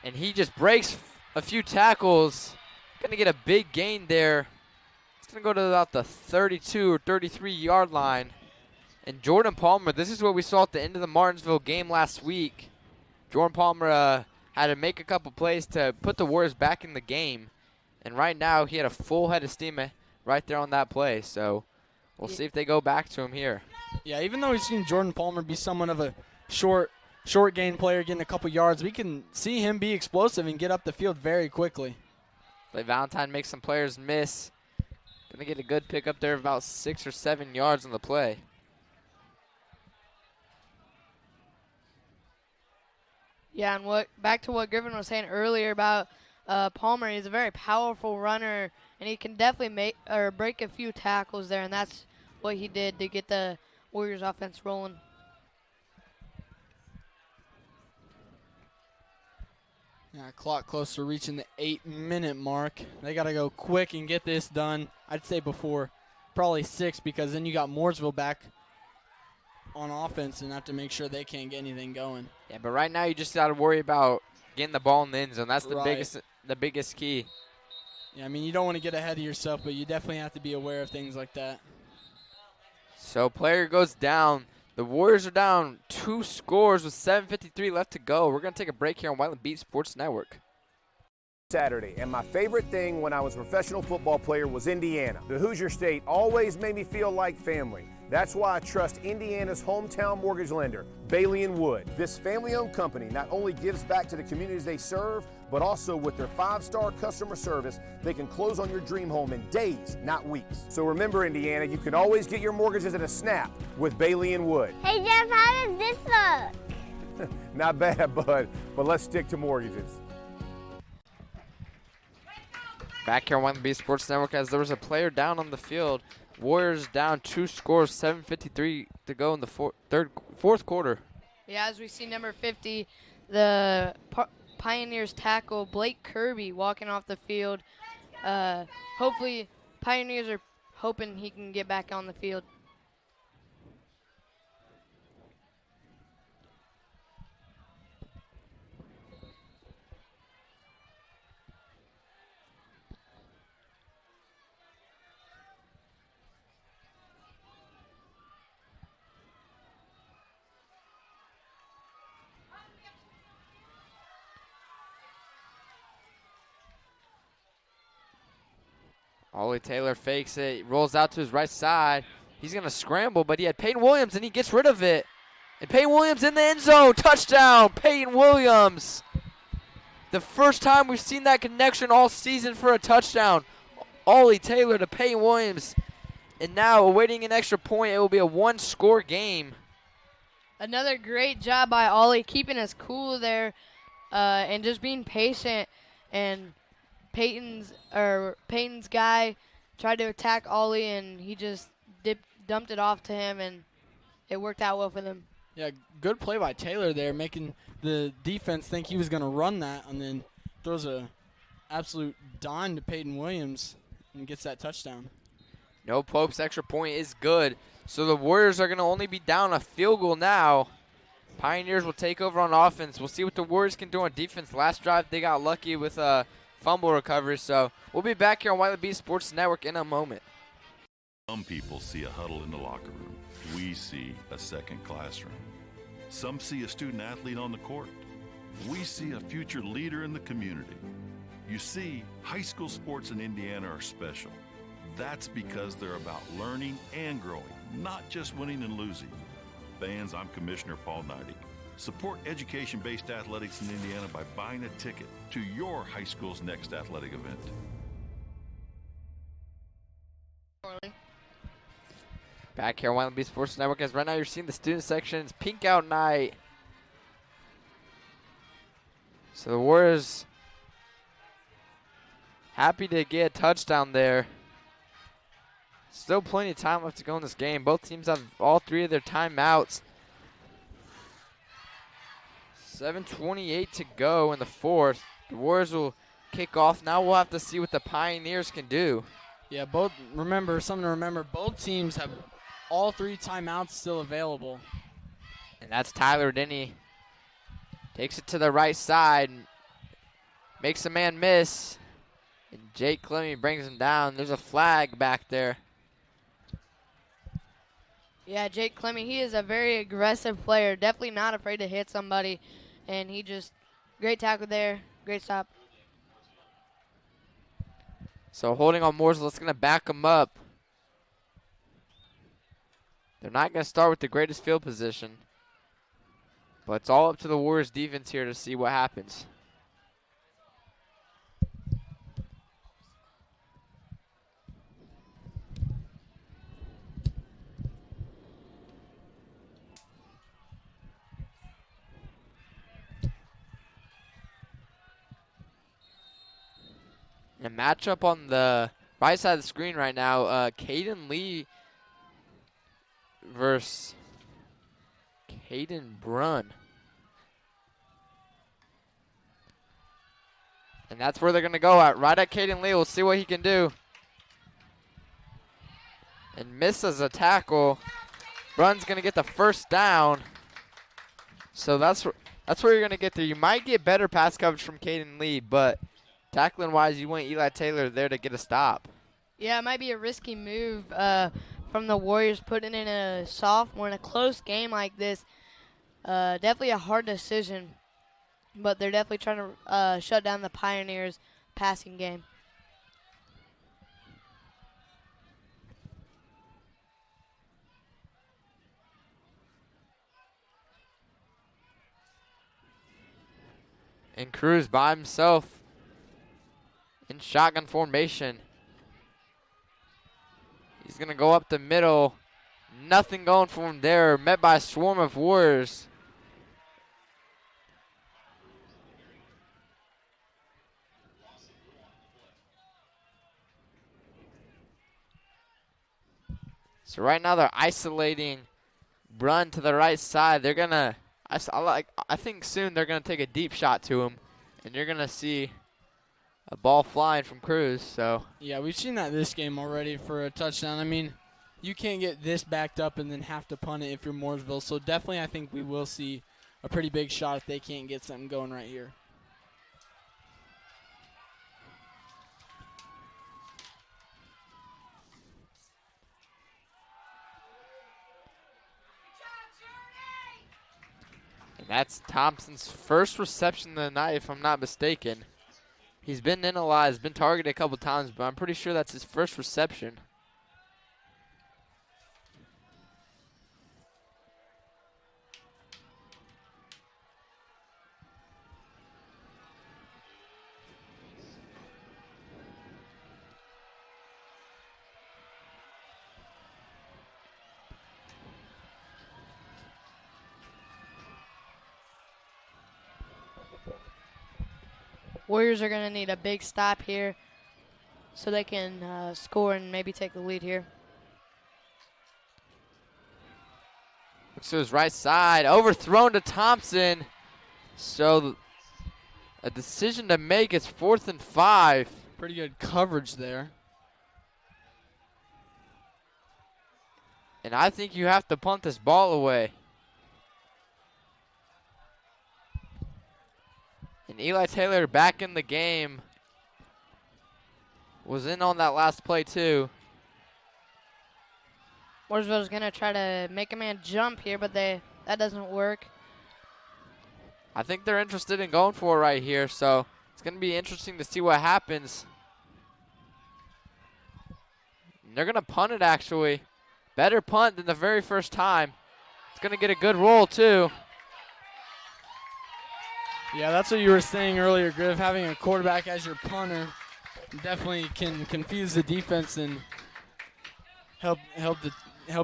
And he just breaks a few tackles. Going to get a big gain there. It's going to go to about the 32 or 33 yard line. And Jordan Palmer, this is what we saw at the end of the Martinsville game last week. Jordan Palmer had to make a couple plays to put the Warriors back in the game. And right now he had a full head of steam right there on that play. So we'll see if they go back to him here. Yeah, even though we've seen Jordan Palmer be somewhat of a short gain player getting a couple yards, we can see him be explosive and get up the field very quickly. Slade Valentine makes some players miss. Going to get a good pick up there of about 6 or 7 yards on the play. Yeah, and back to what Griffin was saying earlier about Palmer. He's a very powerful runner, and he can definitely break a few tackles there, and that's what he did to get the Warriors offense rolling. Yeah, clock close to reaching the 8-minute mark. They got to go quick and get this done. I'd say before probably 6 because then you got Mooresville back on offense and have to make sure they can't get anything going. Yeah, but right now you just got to worry about getting the ball in the end zone. That's the Right. biggest key. Yeah, I mean, you don't want to get ahead of yourself, but you definitely have to be aware of things like that. So player goes down. The Warriors are down 2 scores with 7:53 left to go. We're going to take a break here on Whiteland Beat Sports Network. Saturday, and my favorite thing when I was a professional football player was Indiana. The Hoosier State always made me feel like family. That's why I trust Indiana's hometown mortgage lender, Bailey & Wood. This family-owned company not only gives back to the communities they serve, but also with their 5-star customer service, they can close on your dream home in days, not weeks. So remember, Indiana, you can always get your mortgages at a snap with Bailey & Wood. Hey, Jeff, how does this look? Not bad, bud, but let's stick to mortgages. Back here on Whiteland Beat Sports Network as there was a player down on the field. Warriors down 2 scores, 7:53 to go in the fourth quarter. Yeah, as we see number 50, the Pioneers tackle, Blake Kirby, walking off the field. Hopefully, Pioneers are hoping he can get back on the field. Ollie Taylor fakes it, rolls out to his right side. He's going to scramble, but he had Peyton Williams, and he gets rid of it. And Peyton Williams in the end zone. Touchdown, Peyton Williams. The first time we've seen that connection all season for a touchdown. Ollie Taylor to Peyton Williams. And now, awaiting an extra point, it will be a one-score game. Another great job by Ollie, keeping us cool there and just being patient. And Peyton's guy tried to attack Ollie, and he just dumped it off to him, and it worked out well for them. Yeah, good play by Taylor there, making the defense think he was going to run that, and then throws a absolute dime to Peyton Williams and gets that touchdown. No Pope's extra point is good. So the Warriors are going to only be down a field goal now. Pioneers will take over on offense. We'll see what the Warriors can do on defense. Last drive, they got lucky with a fumble recovery. So we'll be back here on Whiteland Beat Sports Network in a moment. Some people see a huddle in the locker room. We see a second classroom. Some see a student athlete on the court. We see a future leader in the community. You see, high school sports in Indiana are special. That's because they're about learning and growing, not just winning and losing. Fans, I'm Commissioner Paul Neidig. Support education-based athletics in Indiana by buying a ticket to your high school's next athletic event. Back here on Whiteland Beat Sports Network, as right now you're seeing the student section. It's pink out night. So the Warriors happy to get a touchdown there. Still plenty of time left to go in this game. Both teams have all three of their timeouts. 7:28 to go in the fourth. The Warriors will kick off. Now we'll have to see what the Pioneers can do. Yeah, something to remember, both teams have all three timeouts still available. And that's Tyler Denny. Takes it to the right side. Makes a man miss. And Jake Clemmy brings him down. There's a flag back there. Yeah, Jake Clemmy, he is a very aggressive player. Definitely not afraid to hit somebody. And he just, great tackle there. Great stop. So holding on Mooresville, it's going to back him up. They're not going to start with the greatest field position. But it's all up to the Warriors defense here to see what happens. A matchup on the right side of the screen right now, Caden Lee versus Caden Brunn. And that's where they're going to go at, right at Caden Lee. We'll see what he can do. And misses a tackle. Brunn's going to get the first down. So that's where you're going to get there. You might get better pass coverage from Caden Lee, but tackling-wise, you want Eli Taylor there to get a stop. Yeah, it might be a risky move from the Warriors putting in a sophomore in a close game like this. Definitely a hard decision, but they're definitely trying to shut down the Pioneers' passing game. And Cruz by himself in shotgun formation. He's going to go up the middle. Nothing going for him there. Met by a swarm of Warriors. So right now they're isolating Brunn to the right side. They're going to, I think soon they're going to take a deep shot to him and you're going to see a ball flying from Cruz. So yeah, we've seen that this game already for a touchdown. I mean, you can't get this backed up and then have to punt it if you're Mooresville. So definitely I think we will see a pretty big shot if they can't get something going right here. And that's Thompson's first reception of the night, if I'm not mistaken. He's been in a lot, has been targeted a couple times, but I'm pretty sure that's his first reception. Warriors are going to need a big stop here so they can score and maybe take the lead here. Looks to his right side, overthrown to Thompson. So a decision to make. It's 4th and 5. Pretty good coverage there. And I think you have to punt this ball away. And Eli Taylor back in the game. Was in on that last play too. Mooresville's going to try to make a man jump here, but that doesn't work. I think they're interested in going for it right here, so it's going to be interesting to see what happens. And they're going to punt it, actually. Better punt than the very first time. It's going to get a good roll too. Yeah, that's what you were saying earlier, Griff. Having a quarterback as your punter definitely can confuse the defense and help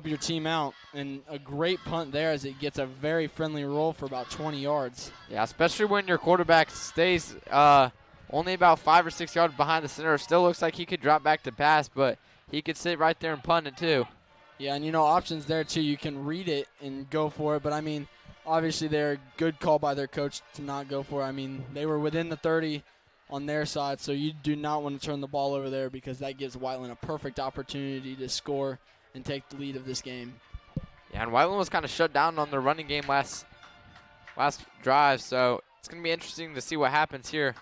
your team out. And a great punt there as it gets a very friendly roll for about 20 yards. Yeah, especially when your quarterback stays only about 5 or 6 yards behind the center. It still looks like he could drop back to pass, but he could sit right there and punt it too. Yeah, and options there too. You can read it and go for it, but I mean, obviously, they're a good call by their coach to not go for it. I mean, they were within the 30 on their side, so you do not want to turn the ball over there because that gives Whiteland a perfect opportunity to score and take the lead of this game. Yeah, and Whiteland was kind of shut down on their running game last drive, so it's going to be interesting to see what happens here.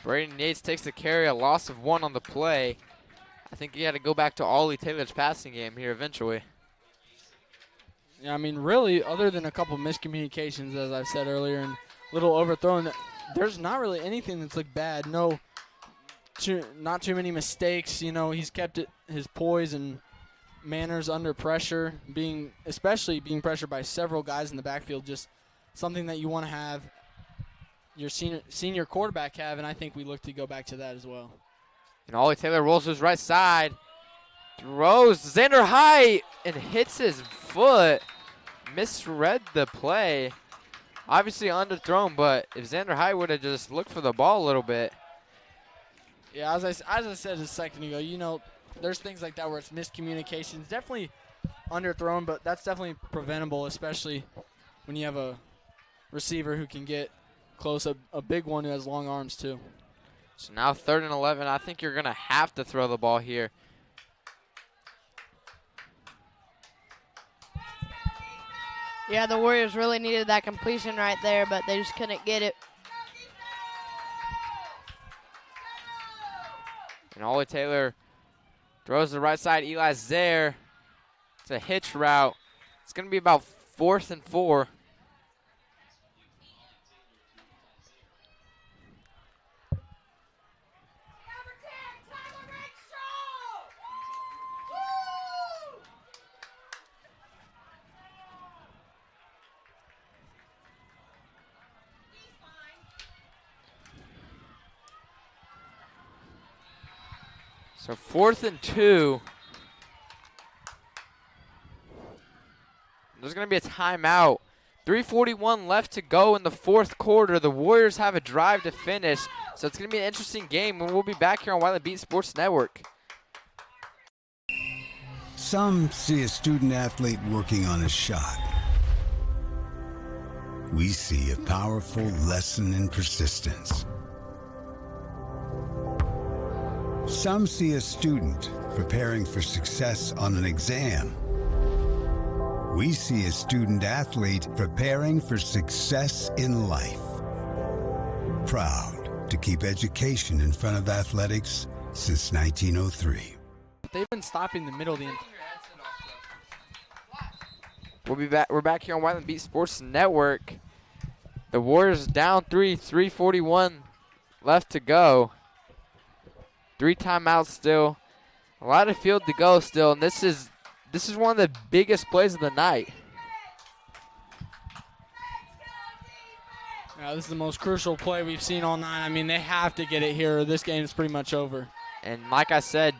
Braden Yates takes the carry, a loss of 1 on the play. I think he had to go back to Ollie Taylor's passing game here eventually. Yeah, I mean, really, other than a couple miscommunications, as I've said earlier, and little overthrown, there's not really anything that's looked bad. Not too many mistakes. He's kept his poise and manners under pressure, especially being pressured by several guys in the backfield. Just something that you want to have your senior quarterback have, and I think we look to go back to that as well. And Ollie Taylor rolls to his right side. Throws Xander High and hits his foot. Misread the play. Obviously underthrown, but if Xander High would have just looked for the ball a little bit. Yeah, as I said a second ago, there's things like that where it's miscommunications. Definitely underthrown, but that's definitely preventable, especially when you have a receiver who can get close, a big one who has long arms too. So now 3rd and 11. I think you're going to have to throw the ball here. Yeah, the Warriors really needed that completion right there, but they just couldn't get it. And Ollie Taylor throws the right side. Eli's there. It's a hitch route. It's going to be about 4th and 4. So 4th and 2. There's going to be a timeout. 3:41 left to go in the 4th quarter. The Warriors have a drive to finish, so it's going to be an interesting game, and we'll be back here on Whiteland Beat Sports Network. Some see a student athlete working on a shot. We see a powerful lesson in persistence. Some see a student preparing for success on an exam. We see a student athlete preparing for success in life. Proud to keep education in front of athletics since 1903. They've been stopping the middle of the We'll be back. We're back here on Whiteland Beat Sports Network. The Warriors down 3:41 left to go. 3 timeouts still. A lot of field to go still, and this is one of the biggest plays of the night. This is the most crucial play we've seen all night. I mean, they have to get it here, or this game is pretty much over. And like I said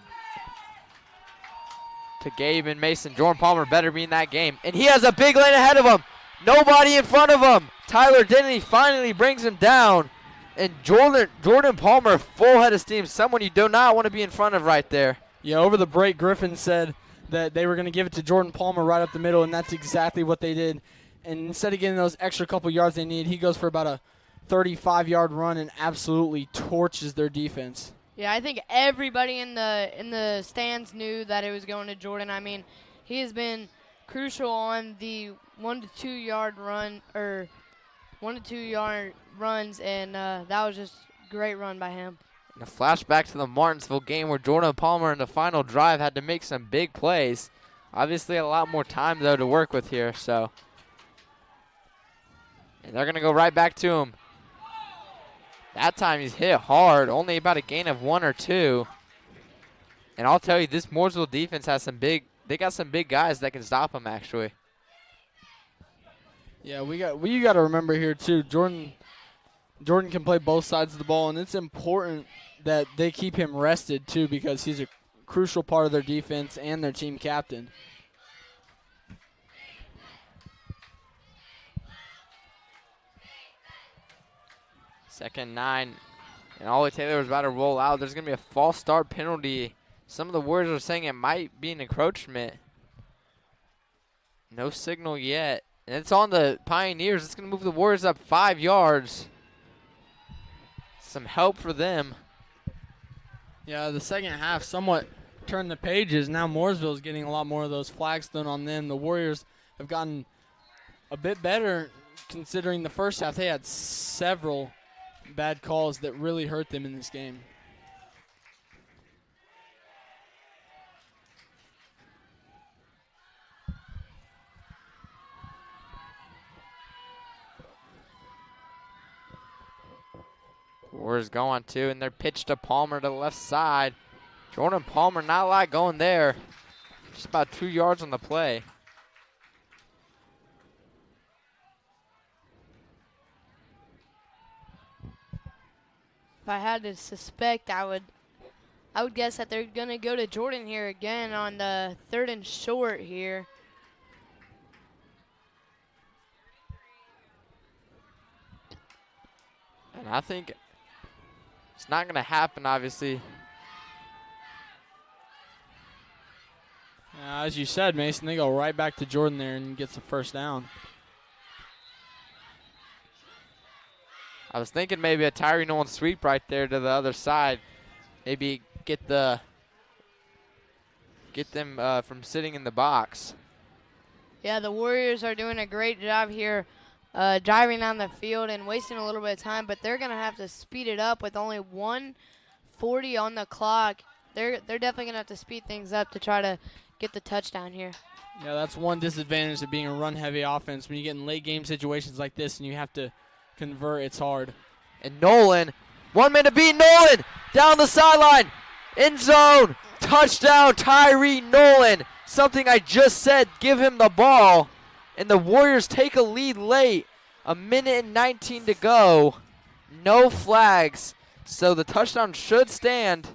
to Gabe and Mason, Jordan Palmer better be in that game. And he has a big lane ahead of him. Nobody in front of him. Tyler Denny finally brings him down. And Jordan Palmer, full head of steam, someone you do not want to be in front of right there. Yeah, over the break, Griffin said that they were going to give it to Jordan Palmer right up the middle, and that's exactly what they did. And instead of getting those extra couple yards they need, he goes for about a 35-yard run and absolutely torches their defense. Yeah, I think everybody in the stands knew that it was going to Jordan. I mean, he has been crucial on the 1 to 2 yard run, or 1 to 2 yard runs, and that was just a great run by him. And a flashback to the Martinsville game where Jordan Palmer in the final drive had to make some big plays. Obviously a lot more time, though, to work with here. So, and they're going to go right back to him. That time he's hit hard, only about a gain of 1 or 2. And I'll tell you, this Mooresville defense has they got some big guys that can stop him, actually. Yeah, we got to remember here too. Jordan can play both sides of the ball, and it's important that they keep him rested too, because he's a crucial part of their defense and their team captain. Second 9, and Ollie Taylor was about to roll out. There's going to be a false start penalty. Some of the Warriors are saying it might be an encroachment. No signal yet. And it's on the Pioneers. It's going to move the Warriors up 5 yards. Some help for them. Yeah, the second half somewhat turned the pages. Now Mooresville is getting a lot more of those flags thrown on them. The Warriors have gotten a bit better considering the first half. They had several bad calls that really hurt them in this game. Warriors going to, and they're pitched to Palmer to the left side. Jordan Palmer, not a lot going there. Just about 2 yards on the play. If I had to suspect, I would guess that they're going to go to Jordan here again on the 3rd and short here. And I think it's not going to happen, obviously. As you said, Mason, they go right back to Jordan there and gets the first down. I was thinking maybe a Tyree Nolan sweep right there to the other side. Maybe get them from sitting in the box. Yeah, the Warriors are doing a great job here driving down the field and wasting a little bit of time, but they're going to have to speed it up with only 1:40 on the clock. They're definitely going to have to speed things up to try to get the touchdown here. Yeah, that's one disadvantage of being a run-heavy offense. When you get in late-game situations like this and you have to convert, it's hard. And Nolan, 1 minute to beat. Nolan down the sideline, end zone, touchdown Tyree Nolan. Something I just said, give him the ball. And the Warriors take a lead late. 1:19 to go. No flags. So the touchdown should stand.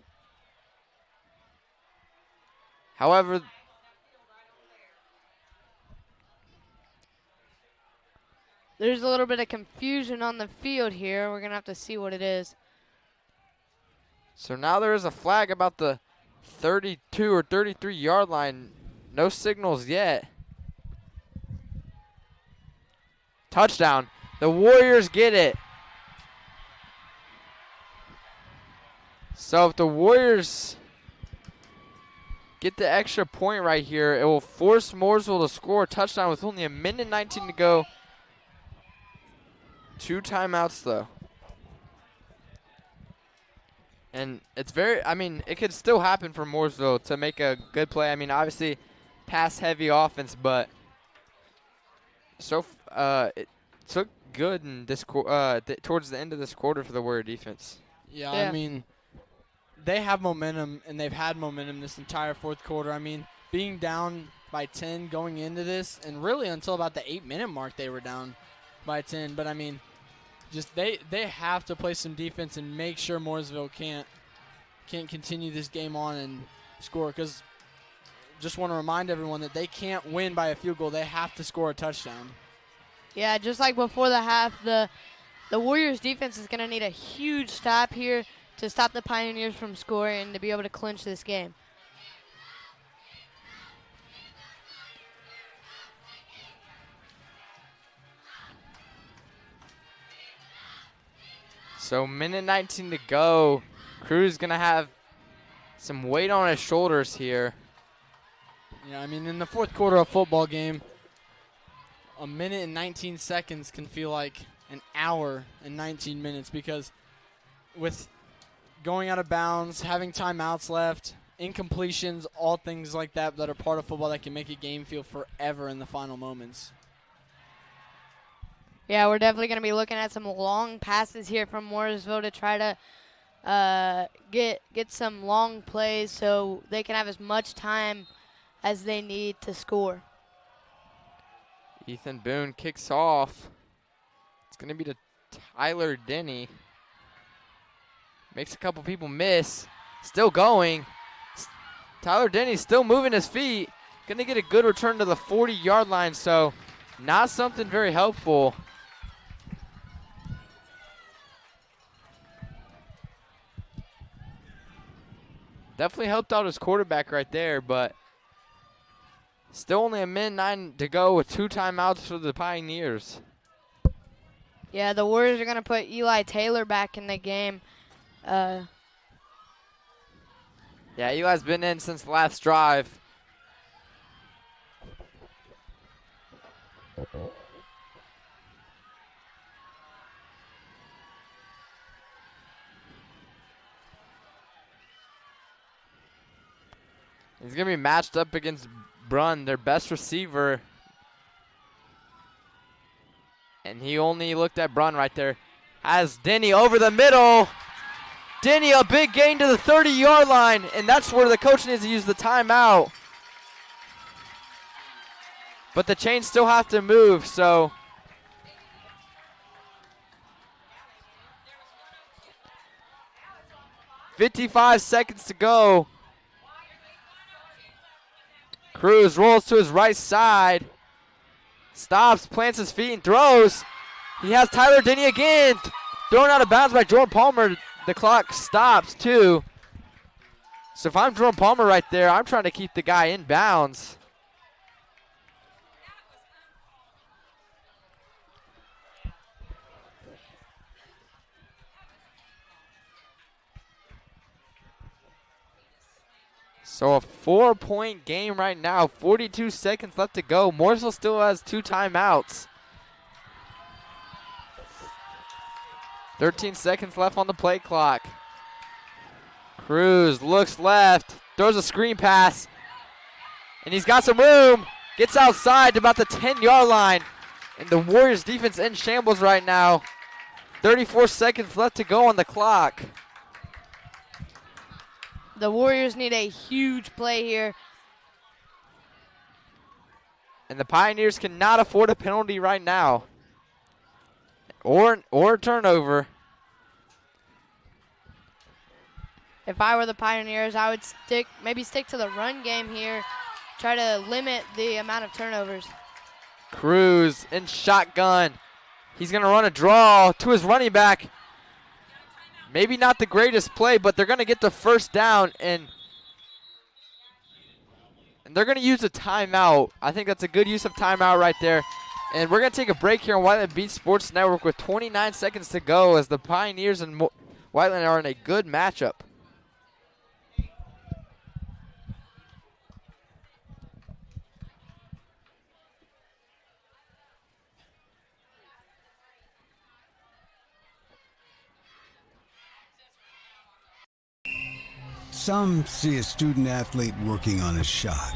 However, there's a little bit of confusion on the field here. We're going to have to see what it is. so now there is a flag about the 32 or 33 yard line. No signals yet. Touchdown. The Warriors get it. So if the Warriors get the extra point right here, it will force Mooresville to score a touchdown with only 1:19 to go. 2 timeouts, though. And it's it could still happen for Mooresville to make a good play. I mean, obviously, pass-heavy offense, but it took good in this towards the end of this quarter for the Warrior defense. Yeah, I mean, they have momentum, and they've had momentum this entire fourth quarter. I mean, being down by 10 going into this, and really until about the 8-minute mark they were down by 10. But, I mean, just they have to play some defense and make sure Mooresville can't continue this game on and score, because just want to remind everyone that they can't win by a field goal. They have to score a touchdown. Yeah, just like before the half, the Warriors defense is going to need a huge stop here to stop the Pioneers from scoring and to be able to clinch this game. So 1:19 to go. Cruz going to have some weight on his shoulders here. Yeah, I mean, in the fourth quarter of a football game, 1:19 can feel like an hour and 19 minutes, because with going out of bounds, having timeouts left, incompletions, all things like that that are part of football that can make a game feel forever in the final moments. Yeah, we're definitely going to be looking at some long passes here from Mooresville to try to get some long plays so they can have as much time as they need to score. Ethan Boone kicks off. It's going to be to Tyler Denny. Makes a couple people miss. Still going. Tyler Denny's still moving his feet. Going to get a good return to the 40-yard line, so not something very helpful. Definitely helped out his quarterback right there, but still only 1:09 to go with 2 timeouts for the Pioneers. Yeah, the Warriors are going to put Eli Taylor back in the game. Yeah, Eli's been in since the last drive. He's going to be matched up against Brunn, their best receiver. And he only looked at Brunn right there. Has Denny over the middle. Denny, a big gain to the 30-yard line, and that's where the coach needs to use the timeout. But the chains still have to move, so. .55 seconds to go. Cruz rolls to his right side. Stops, plants his feet, and throws. He has Tyler Denny again. Thrown out of bounds by Jordan Palmer. The clock stops, too. So if I'm Jordan Palmer right there, I'm trying to keep the guy in bounds. So a 4-point game right now. 42 seconds left to go. Mooresville still has 2 timeouts. 13 seconds left on the play clock. Cruz looks left, throws a screen pass, and he's got some room. Gets outside to about the 10-yard line, and the Warriors defense in shambles right now. 34 seconds left to go on the clock. The Warriors need a huge play here. And the Pioneers cannot afford a penalty right now. Or a turnover. If I were the Pioneers, I would maybe stick to the run game here. Try to limit the amount of turnovers. Cruz in shotgun. He's going to run a draw to his running back. Maybe not the greatest play, but they're going to get the first down, and they're going to use a timeout. I think that's a good use of timeout right there. And we're going to take a break here on Whiteland Beat Sports Network with 29 seconds to go as the Pioneers and Whiteland are in a good matchup. Some see a student athlete working on a shot.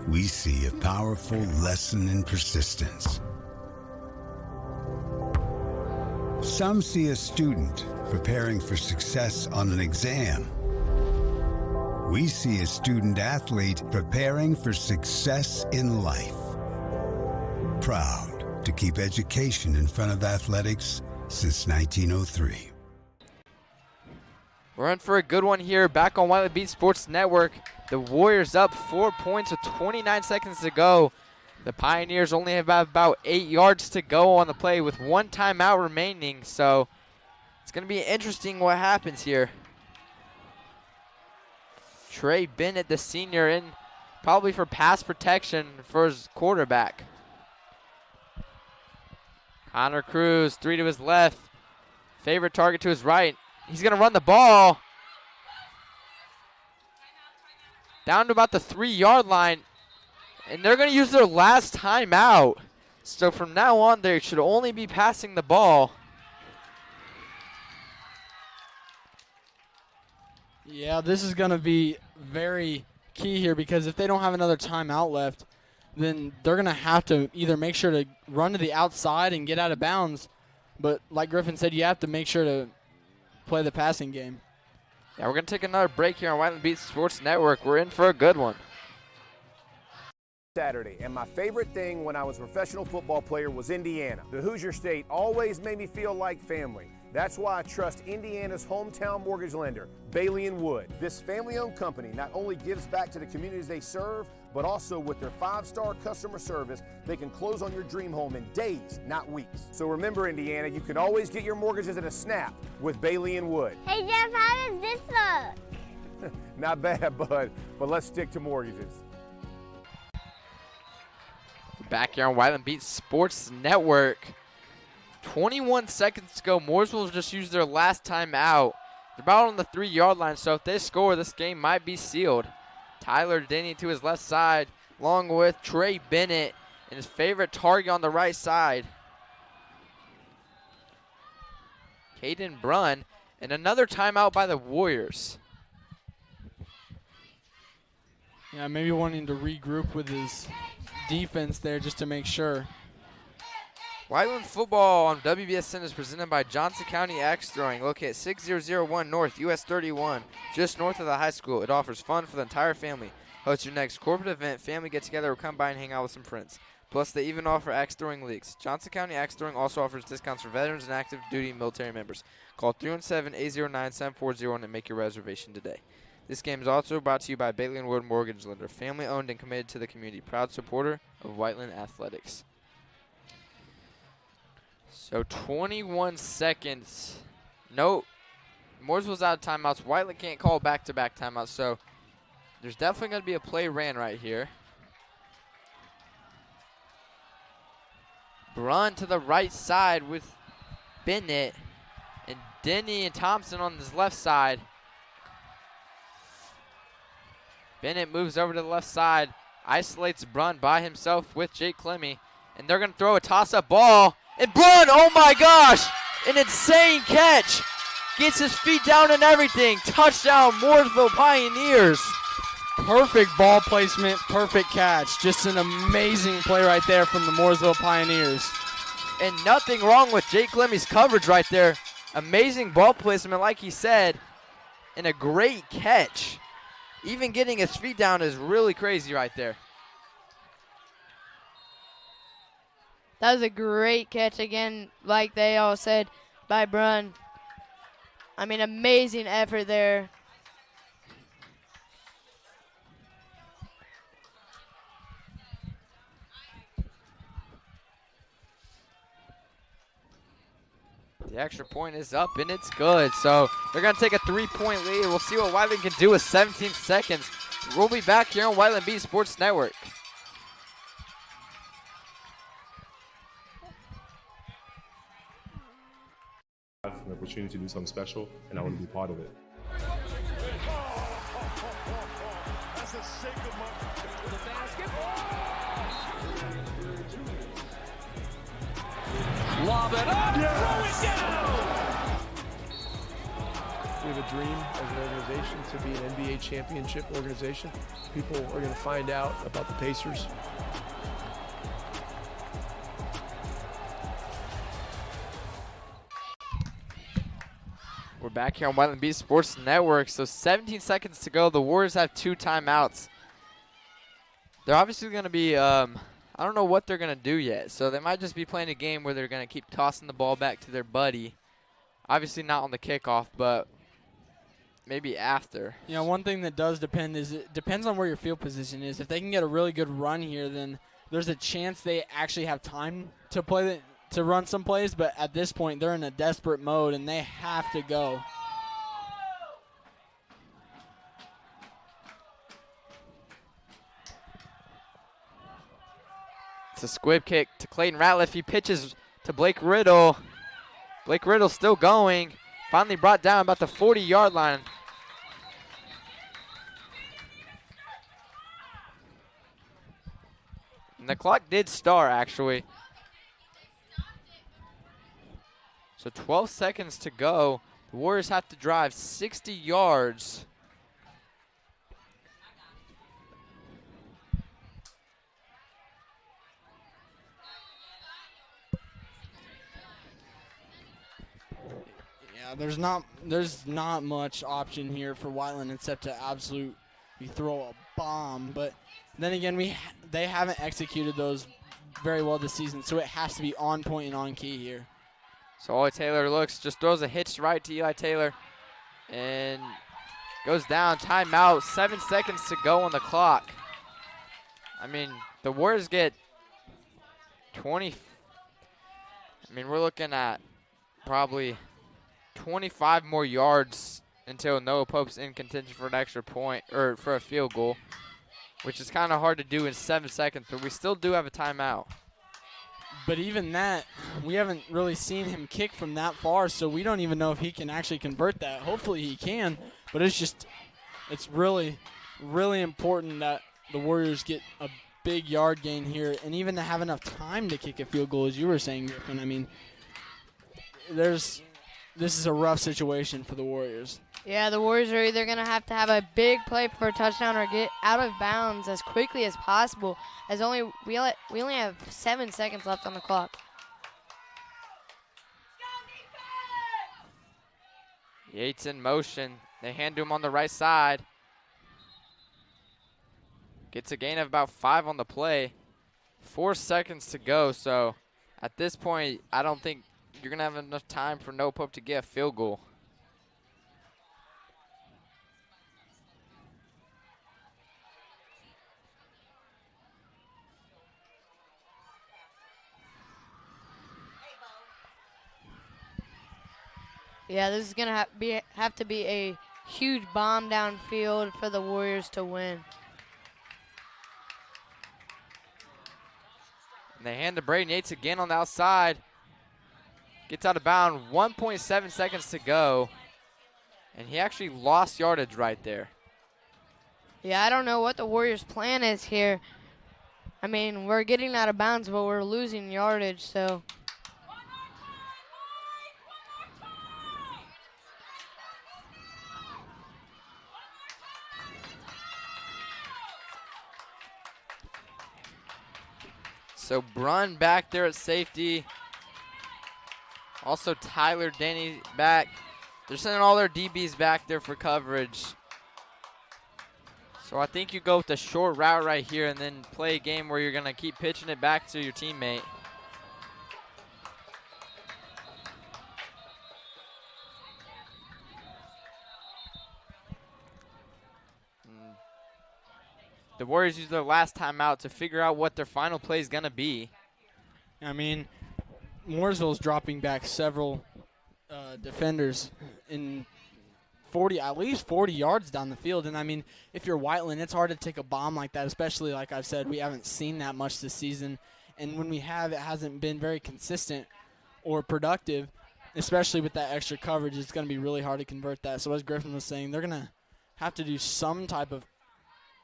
We see a powerful lesson in persistence. Some see a student preparing for success on an exam. We see a student athlete preparing for success in life. Proud to keep education in front of athletics since 1903. We're in for a good one here. Back on Whiteland Beat Sports Network. The Warriors up 4 points with 29 seconds to go. The Pioneers only have about 8 yards to go on the play with 1 timeout remaining. So it's going to be interesting what happens here. Trey Bennett, the senior, in probably for pass protection for his quarterback. Connor Cruz, 3 to his left. Favorite target to his right. He's going to run the ball down to about the 3-yard line, and they're going to use their last timeout. So from now on, they should only be passing the ball. Yeah, this is going to be very key here because if they don't have another timeout left, then they're going to have to either make sure to run to the outside and get out of bounds. But like Griffin said, you have to make sure to play the passing game. Yeah, we're going to take another break here on Whiteland Beat Sports Network. We're in for a good one. Saturday, and my favorite thing when I was a professional football player was Indiana. The Hoosier State always made me feel like family. That's why I trust Indiana's hometown mortgage lender, Bailey & Wood. This family-owned company not only gives back to the communities they serve, but also with their 5-star customer service, they can close on your dream home in days, not weeks. So remember, Indiana, you can always get your mortgages at a snap with Bailey & Wood. Hey, Jeff, how does this look? Not bad, bud, but let's stick to mortgages. Back here on Whiteland Beat Sports Network. 21 seconds to go. Mooresville just used their last time out. They're about on the 3-yard line, so if they score, this game might be sealed. Tyler Denny to his left side, along with Trey Bennett and his favorite target on the right side, Caden Brunn, and another timeout by the Warriors. Yeah, maybe wanting to regroup with his defense there just to make sure. Whiteland football on WBSN is presented by Johnson County Axe Throwing, located 6001 North US 31, just north of the high school. It offers fun for the entire family. Host your next corporate event, family get-together, or come by and hang out with some friends. Plus, they even offer axe throwing leagues. Johnson County Axe Throwing also offers discounts for veterans and active duty military members. Call 317-809-740 and make your reservation today. This game is also brought to you by Bailey & Wood Mortgage Lender, family-owned and committed to the community. Proud supporter of Whiteland Athletics. So 21 seconds. No, Mooresville's out of timeouts. Whiteland can't call back-to-back timeouts, so there's definitely going to be a play ran right here. Brunn to the right side with Bennett, and Denny and Thompson on his left side. Bennett moves over to the left side, isolates Brunn by himself with Jake Clemmy, and they're going to throw a toss-up ball. And Brunn, oh my gosh, an insane catch. Gets his feet down and everything. Touchdown, Mooresville Pioneers. Perfect ball placement, perfect catch. Just an amazing play right there from the Mooresville Pioneers. And nothing wrong with Jake Clemmy's coverage right there. Amazing ball placement, like he said, and a great catch. Even getting his feet down is really crazy right there. That was a great catch again, like they all said, by Brunn. I mean, amazing effort there. The extra point is up, and it's good. So they're going to take a 3-point lead. We'll see what Whiteland can do with 17 seconds. We'll be back here on Whiteland Beat Sports Network. I have an opportunity to do something special, and I want to be part of it. That's a shake of my... The basketball. Lob it up. Yes. Throw it down. We have a dream as an organization to be an NBA championship organization. People are going to find out about the Pacers. We're back here on Whiteland Beat Sports Network. So 17 seconds to go. The Warriors have 2 timeouts. They're obviously going to be, I don't know what they're going to do yet. So they might just be playing a game where they're going to keep tossing the ball back to their buddy. Obviously not on the kickoff, but maybe after. You know, one thing that does depend is it depends on where your field position is. If they can get a really good run here, then there's a chance they actually have time to play to run some plays, but at this point they're in a desperate mode and they have to go. It's a squib kick to Clayton Ratliff. He pitches to Blake Riddle. Blake Riddle's still going. Finally brought down about the 40-yard line. And the clock did start, actually. So 12 seconds to go. The Warriors have to drive 60 yards. Yeah, there's not much option here for Whiteland except to absolutely throw a bomb. But then again, they haven't executed those very well this season, so it has to be on point and on key here. So Eli Taylor just throws a hitch right to Eli Taylor and goes down. Timeout, 7 seconds to go on the clock. I mean, the Warriors get 20. I mean, we're looking at probably 25 more yards until Noah Pope's in contention for an extra point or for a field goal, which is kind of hard to do in 7 seconds, but we still do have a timeout. But even that, we haven't really seen him kick from that far, so we don't even know if he can actually convert that. Hopefully he can, but it's really, really important that the Warriors get a big yard gain here and even to have enough time to kick a field goal, as you were saying, Griffin. I mean, this is a rough situation for the Warriors. Yeah, the Warriors are either going to have a big play for a touchdown or get out of bounds as quickly as possible, as we only have 7 seconds left on the clock. Yates in motion. They hand to him on the right side. Gets a gain of about 5 on the play. 4 seconds to go, so at this point, I don't think you're going to have enough time for No Pope to get a field goal. Yeah, this is going to have to be a huge bomb downfield for the Warriors to win. And they hand to Braden Yates again on the outside. Gets out of bounds, 1.7 seconds to go. And he actually lost yardage right there. Yeah, I don't know what the Warriors' plan is here. I mean, we're getting out of bounds, but we're losing yardage, so. So Brunn back there at safety. Also Tyler Denny back. They're sending all their DBs back there for coverage. So I think you go with the short route right here and then play a game where you're going to keep pitching it back to your teammate. The Warriors use their last timeout to figure out what their final play is going to be. I mean, Mooresville's dropping back several defenders in at least 40 yards down the field. And, I mean, if you're Whiteland, it's hard to take a bomb like that, especially, like I've said, we haven't seen that much this season. And when we have, it hasn't been very consistent or productive, especially with that extra coverage. It's going to be really hard to convert that. So as Griffin was saying, they're going to have to do some type of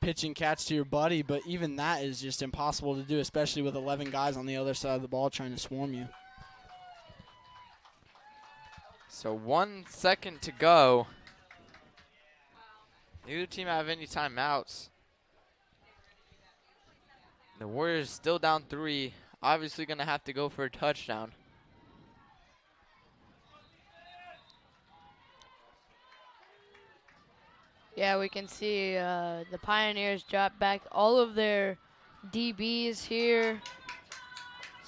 pitch and catch to your buddy, but even that is just impossible to do, especially with 11 guys on the other side of the ball trying to swarm you. So 1 second to go. Neither team have any timeouts. The Warriors still down 3. Obviously going to have to go for a touchdown. Yeah, we can see the Pioneers drop back all of their DBs here.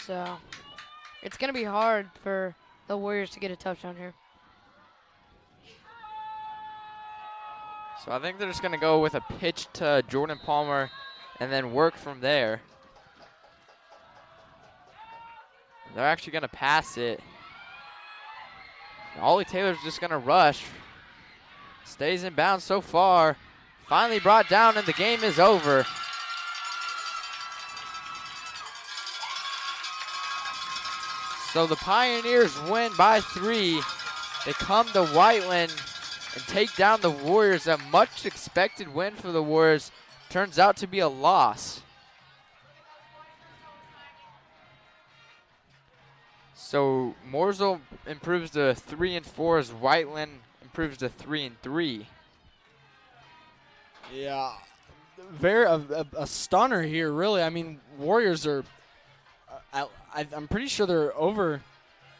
So it's going to be hard for the Warriors to get a touchdown here. So I think they're just going to go with a pitch to Jordan Palmer and then work from there. They're actually going to pass it. Ollie Taylor's just going to rush. Stays in bounds so far. Finally brought down, and the game is over. So the Pioneers win by 3. They come to Whiteland and take down the Warriors. A much expected win for the Warriors turns out to be a loss. So Mooresville improves to 3-4 as Whiteland improves to 3-3. Yeah, a stunner here, really. I mean, Warriors are, I'm pretty sure they're over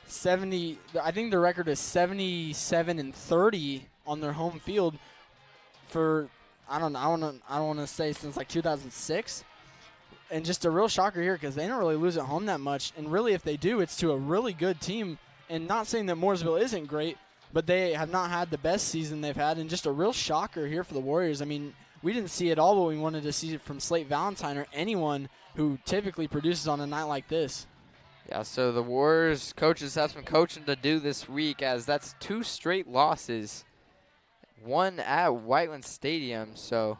70. I think their record is 77-30 on their home field for, I don't want to say since like 2006. And just a real shocker here because they don't really lose at home that much. And really, if they do, it's to a really good team. And not saying that Mooresville isn't great, but they have not had the best season they've had. And just a real shocker here for the Warriors. I mean, we didn't see it all, but we wanted to see it from Slate Valentine or anyone who typically produces on a night like this. Yeah, so the Warriors coaches have some coaching to do this week, as that's 2 straight losses. One at Whiteland Stadium, so